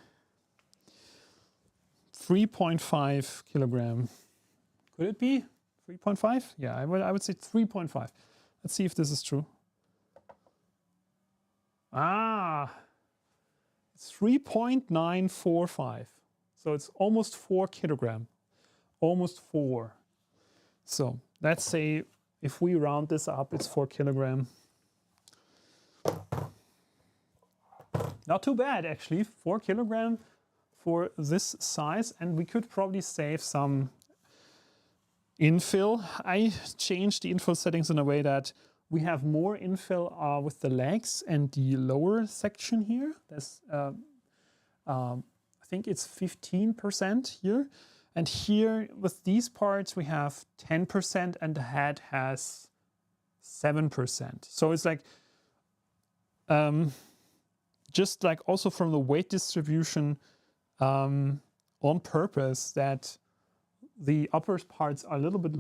3.5 kilogram. Could it be 3.5? Yeah, I would say 3.5. Let's see if this is true. Ah, it's 3.945. So it's almost 4 kilogram. Almost 4. So let's say if we round this up, it's 4 kilogram. Not too bad, actually. 4 kilogram for this size, and we could probably save some infill. I changed the infill settings in a way that we have more infill with the legs and the lower section here. There's, I think it's 15% here. And here with these parts, we have 10% and the head has 7%. So it's like, just like also from the weight distribution on purpose, that the upper parts are a little bit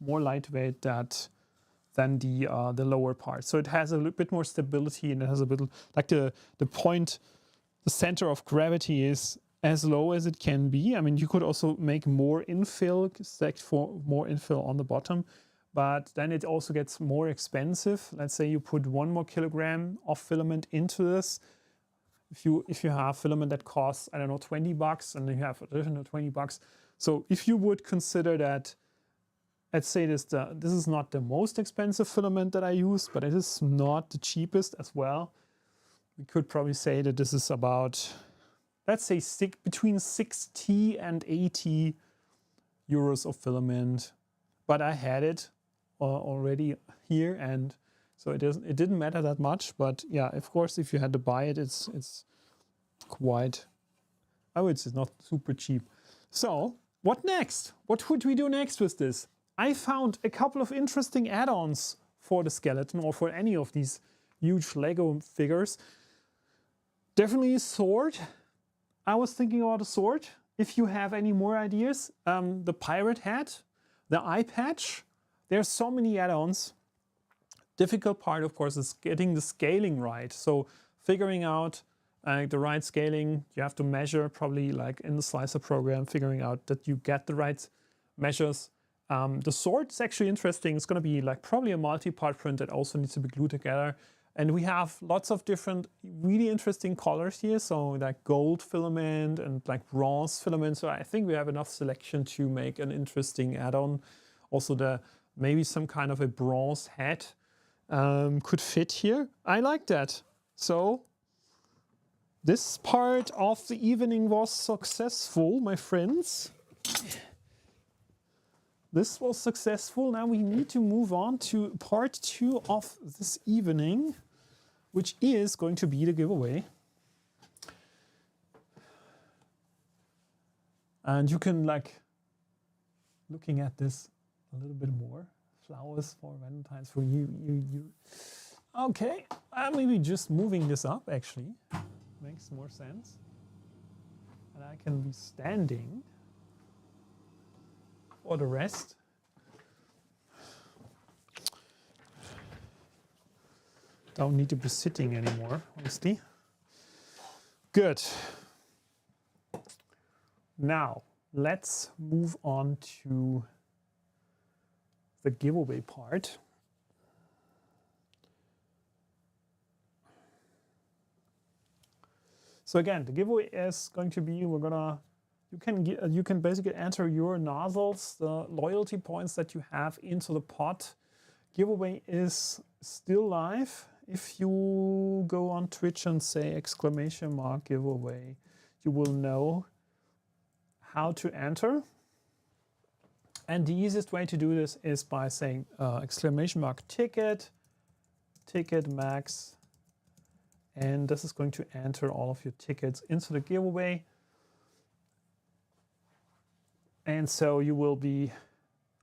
more lightweight than the lower part. So it has a little bit more stability, and it has a bit like the point, the center of gravity is as low as it can be. I mean, you could also make more infill, select for more infill on the bottom, but then it also gets more expensive. Let's say you put 1 more kilogram of filament into this. If you have filament that costs, I don't know, $20, and then you have additional $20. So if you would consider that, let's say this is not the most expensive filament that I use, but it is not the cheapest as well. We could probably say that this is about, let's say, between 60 and 80 euros of filament. But I had it already here, and so it didn't matter that much. But yeah, of course, if you had to buy it, it's quite, I would say, not super cheap. So what next? What would we do next with this? I found a couple of interesting add-ons for the skeleton, or for any of these huge Lego figures. Definitely a sword. I was thinking about a sword. If you have any more ideas, the pirate hat, the eye patch. There's so many add-ons. Difficult part, of course, is getting the scaling right. So figuring out the right scaling, you have to measure, probably like in the slicer program, figuring out that you get the right measures. The sword is actually interesting. It's going to be like probably a multi-part print that also needs to be glued together. And we have lots of different really interesting colors here. So like gold filament and like bronze filament. So I think we have enough selection to make an interesting add-on. Also maybe some kind of a bronze head could fit here. I like that. So this part of the evening was successful, my friends. This was successful. Now we need to move on to part 2 of this evening, which is going to be the giveaway. And you can, like, looking at this a little bit more. Flowers for Valentine's for you. Okay, maybe just moving this up actually makes more sense. And I can be standing for the rest. Don't need to be sitting anymore, honestly. Good. Now, let's move on to the giveaway part. So again, the giveaway is going to be, you can basically enter your nozzles, the loyalty points that you have into the pot. Giveaway is still live. If you go on Twitch and say !giveaway, you will know how to enter. And the easiest way to do this is by saying exclamation mark ticket, ticket max, and this is going to enter all of your tickets into the giveaway. And so you will be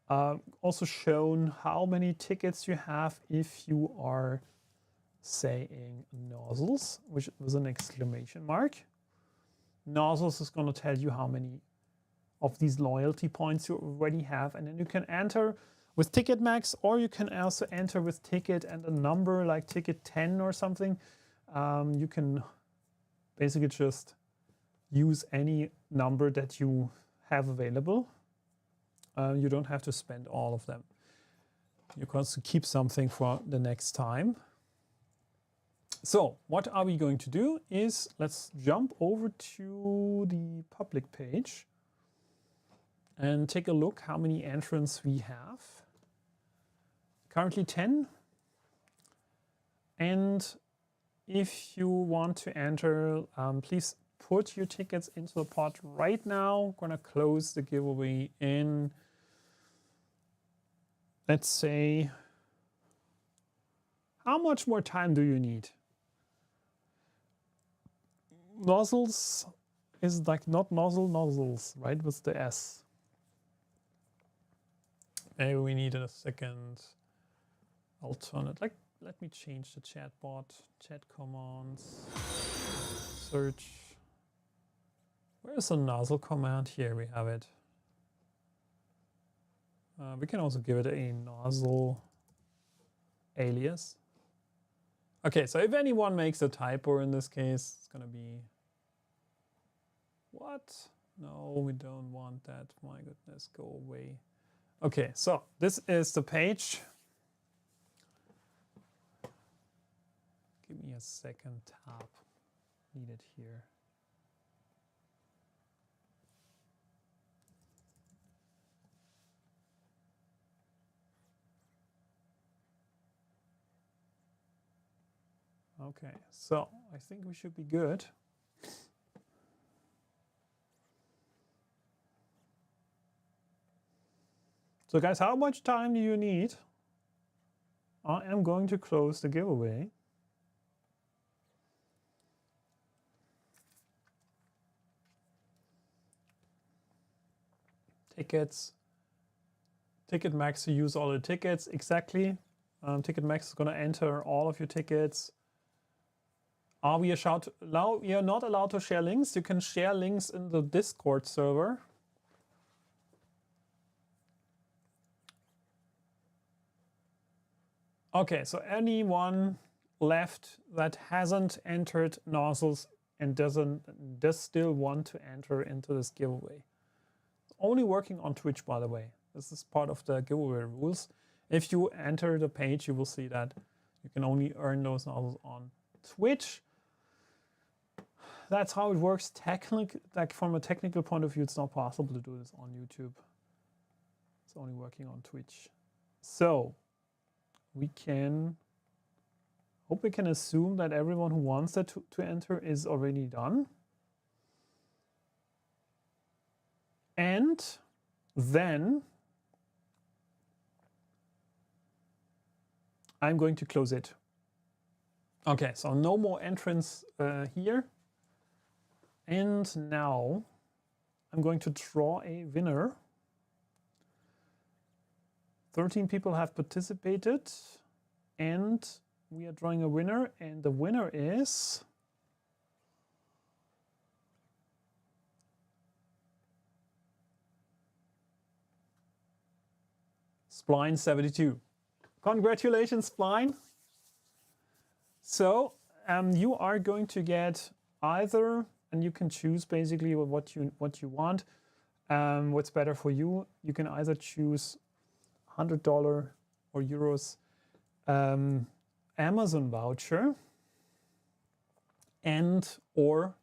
also shown how many tickets you have if you are saying nozzles, which was an exclamation mark. Nozzles is going to tell you how many of these loyalty points you already have, and then you can enter with ticket max, or you can also enter with ticket and a number like ticket 10 or something. You can basically just use any number that you have available. You don't have to spend all of them. You can also keep something for the next time. So what are we going to do is let's jump over to the public page and take a look how many entrants we have. Currently 10. And if you want to enter, please put your tickets into the pot right now. I'm gonna close the giveaway in, let's say, how much more time do you need? Nozzles is like not nozzles, right? With the S. Maybe we need a second alternate. Like, let me change the chat bot, chat commands, search. Where's the nozzle command? Here we have it. We can also give it a nozzle alias. Okay, so if anyone makes a typo in this case, it's gonna be what? No, we don't want that. My goodness, go away. Okay, so this is the page. Give me a second tab needed here. Okay, so I think we should be good. So guys, how much time do you need? I am going to close the giveaway. Tickets. Ticket max to use all the tickets, exactly. Ticket max is going to enter all of your tickets. Are we allowed? You're not allowed to share links. You can share links in the Discord server. Okay, so anyone left that hasn't entered nozzles and does still want to enter into this giveaway. It's only working on Twitch, by the way. This is part of the giveaway rules. If you enter the page, you will see that you can only earn those nozzles on Twitch. That's how it works. Like from a technical point of view, it's not possible to do this on YouTube. It's only working on Twitch. So we can hope we can assume that everyone who wants that to enter is already done. And then I'm going to close it. Okay, so no more entrants here. And now I'm going to draw a winner. 13 people have participated, and we are drawing a winner, and the winner is Spline72. Congratulations, Spline. So you are going to get either, and you can choose basically what you want. What's better for you? You can either choose $100 or euros Amazon voucher, and or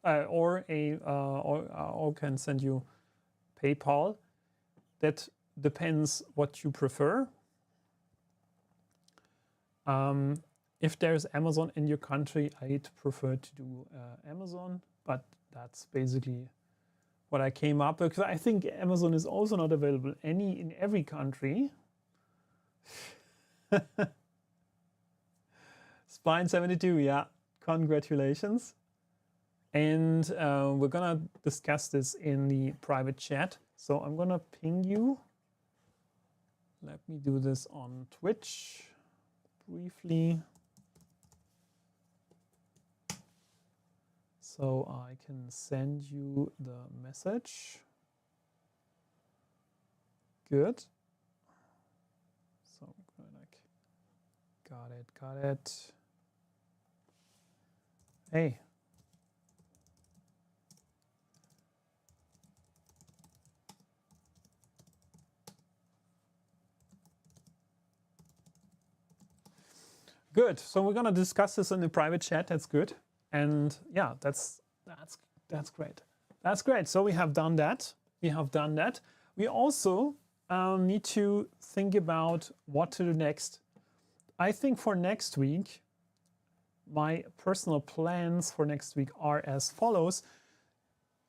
can send you PayPal. That depends what you prefer. If there's Amazon in your country, I'd prefer to do Amazon, but that's basically what I came up with, because I think Amazon is also not available in every country. Spine 72, yeah, congratulations. And we're gonna discuss this in the private chat. So I'm gonna ping you. Let me do this on Twitch briefly. So I can send you the message. Good. So like, got it. Hey. Good. So we're gonna discuss this in the private chat. That's good. And yeah, that's great. That's great. So we have done that. We also need to think about what to do next. I think for next week, my personal plans for next week are as follows.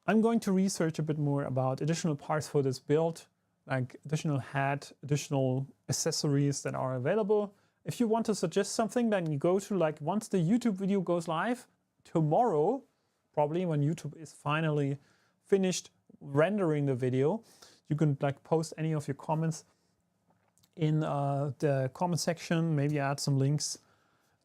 I'm going to research a bit more about additional parts for this build, like additional head, additional accessories that are available. If you want to suggest something, then you go to, like, once the YouTube video goes live, tomorrow, probably when YouTube is finally finished rendering the video, you can like post any of your comments in the comment section, maybe add some links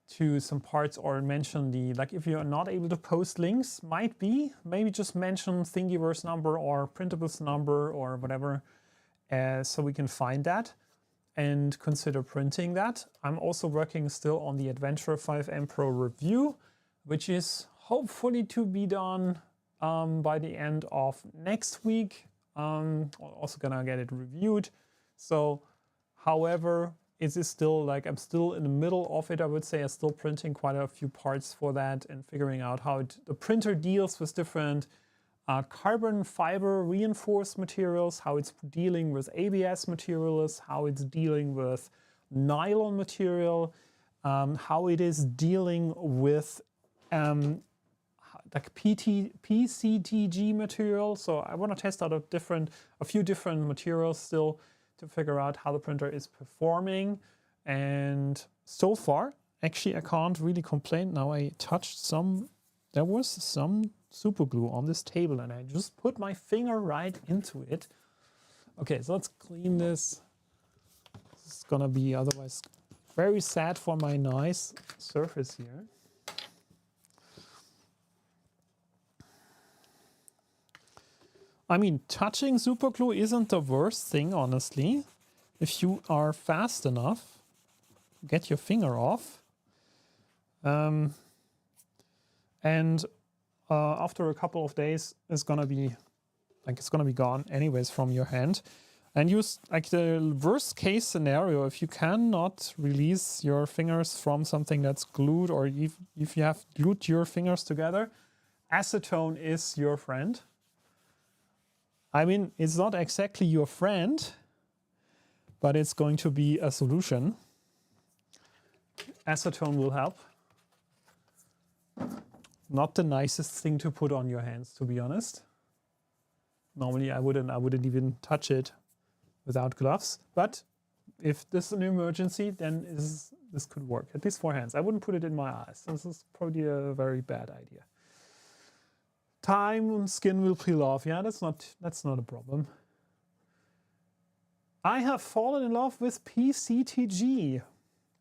to some parts, or mention the, like, if you're not able to post links, maybe just mention Thingiverse number or printables number or whatever, so we can find that and consider printing that. I'm also working still on the Adventure 5M Pro review, which is hopefully to be done by the end of next week. Also gonna get it reviewed. So, however, it is still like, I'm still in the middle of it, I would say. I'm still printing quite a few parts for that and figuring out how the printer deals with different carbon fiber reinforced materials, how it's dealing with ABS materials, how it's dealing with nylon material, how it is dealing with like PCTG material. So I want to test out a few different materials still to figure out how the printer is performing. And so far, actually, I can't really complain. Now I touched there was some super glue on this table and I just put my finger right into it. Okay, so let's clean this. This is gonna be otherwise very sad for my nice surface here. I mean, touching super glue isn't the worst thing, honestly. If you are fast enough, get your finger off. And after a couple of days, it's gonna be gone anyways from your hand. And use, like, the worst case scenario, if you cannot release your fingers from something that's glued, or if you have glued your fingers together, acetone is your friend. I mean, it's not exactly your friend, but it's going to be a solution. Acetone will help. Not the nicest thing to put on your hands, to be honest. Normally I wouldn't even touch it without gloves. But if this is an emergency, then this could work, at least for hands. I wouldn't put it in my eyes. This is probably a very bad idea. Time, skin will peel off. Yeah, that's not a problem. I have fallen in love with PCTG.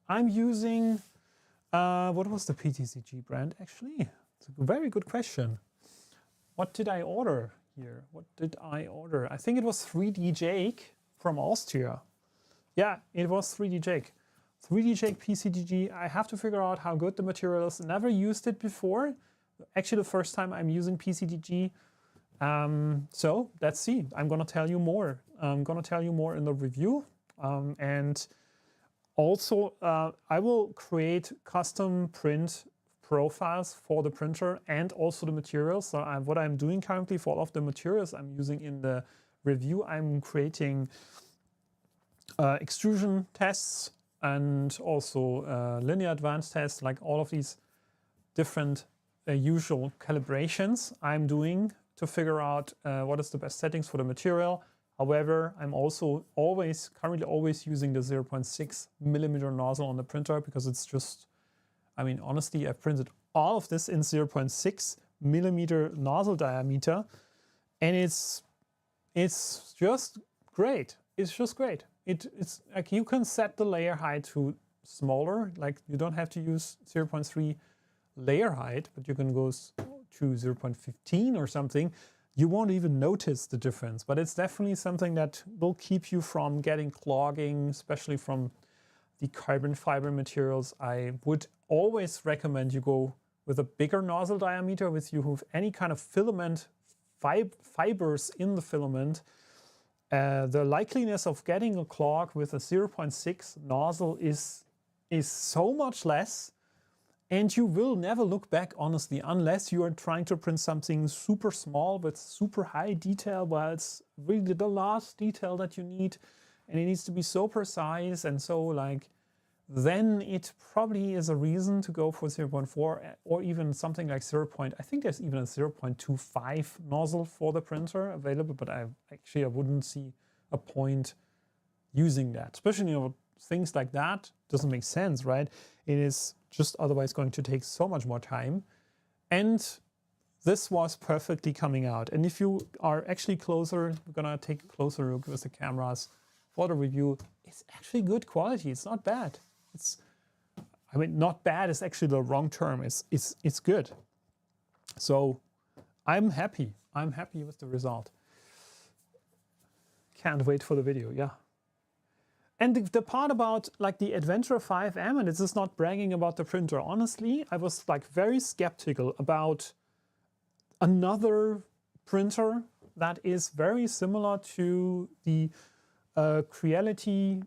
I'm using, what was the PCTG brand actually? It's a very good question. What did I order here? What did I order? I think it was 3D Jake from Austria. Yeah, it was 3D Jake. 3D Jake PCTG. I have to figure out how good the material is. Never used it before. Actually, the first time I'm using PCTG. So let's see. I'm gonna tell you more. I'm gonna tell you more in the review. And also, I will create custom print profiles for the printer and also the materials. So what I'm doing currently for all of the materials I'm using in the review, I'm creating extrusion tests and also linear advanced tests, like all of these different usual calibrations I'm doing to figure out what is the best settings for the material. However, I'm also currently always using the 0.6 millimeter nozzle on the printer because it's just, I mean, honestly, I've printed all of this in 0.6 millimeter nozzle diameter, and it's just great. It's just great. It's like you can set the layer height to smaller, like you don't have to use 0.3 layer height, but you can go to 0.15 or something. You won't even notice the difference, but it's definitely something that will keep you from getting clogging, especially from the carbon fiber materials. I would always recommend you go with a bigger nozzle diameter if you have any kind of filament fibers in the filament. The likeliness of getting a clog with a 0.6 nozzle is so much less, and you will never look back, honestly, unless you are trying to print something super small with super high detail, where it's really the last detail that you need, and it needs to be so precise and so like, then it probably is a reason to go for 0.4 or even something like 0. I think there's even a 0.25 nozzle for the printer available, but I wouldn't see a point using that, especially, you know, things like that doesn't make sense, right? It is just otherwise going to take so much more time. And this was perfectly coming out. And if you are actually closer, we're gonna take a closer look with the cameras for the review. It's actually good quality. It's not bad. I mean, not bad is actually the wrong term. It's good. So I'm happy. I'm happy with the result. Can't wait for the video, yeah. And the part about like the Adventure 5M, and this is not bragging about the printer. Honestly, I was like very skeptical about another printer that is very similar to the Creality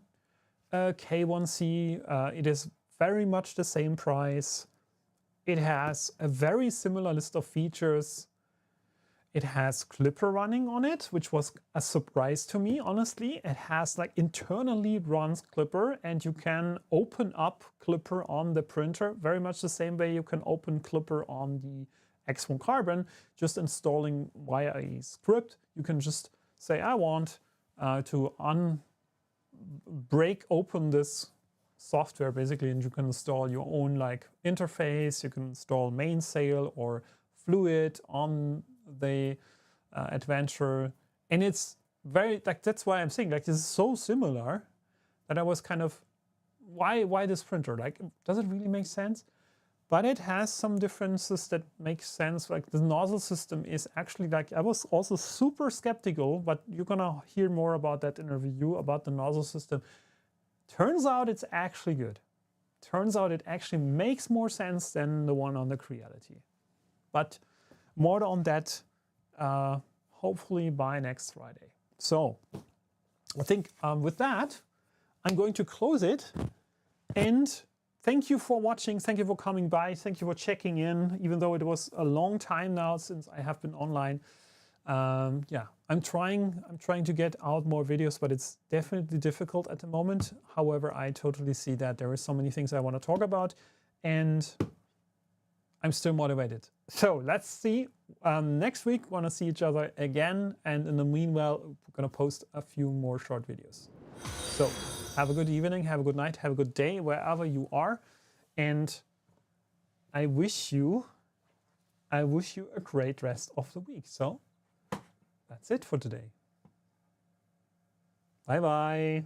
K1C. It is very much the same price. It has a very similar list of features. It has Clipper running on it, which was a surprise to me, honestly. It has like internally runs Clipper, and you can open up Clipper on the printer, very much the same way you can open Clipper on the X1 Carbon, just installing via a script. You can just say, I want to break open this software basically, and you can install your own like interface. You can install Mainsail or Fluid on the Adventure, and it's very like, that's why I'm saying like this is so similar that I was kind of, why this printer? Like, does it really make sense? But it has some differences that make sense. Like the nozzle system is actually like, I was also super skeptical, but you're gonna hear more about that in a review about the nozzle system. Turns out it's actually good. Turns out it actually makes more sense than the one on the Creality. But more on that hopefully by next Friday. So I think with that, I'm going to close it. And thank you for watching. Thank you for coming by. Thank you for checking in, even though it was a long time now since I have been online. Yeah, I'm trying to get out more videos, but it's definitely difficult at the moment. However, I totally see that there are so many things I want to talk about, and I'm still motivated. So let's see. Next week, we want to see each other again. And in the meanwhile, we're going to post a few more short videos. So have a good evening, have a good night, have a good day, wherever you are. And I wish you a great rest of the week. So that's it for today. Bye-bye.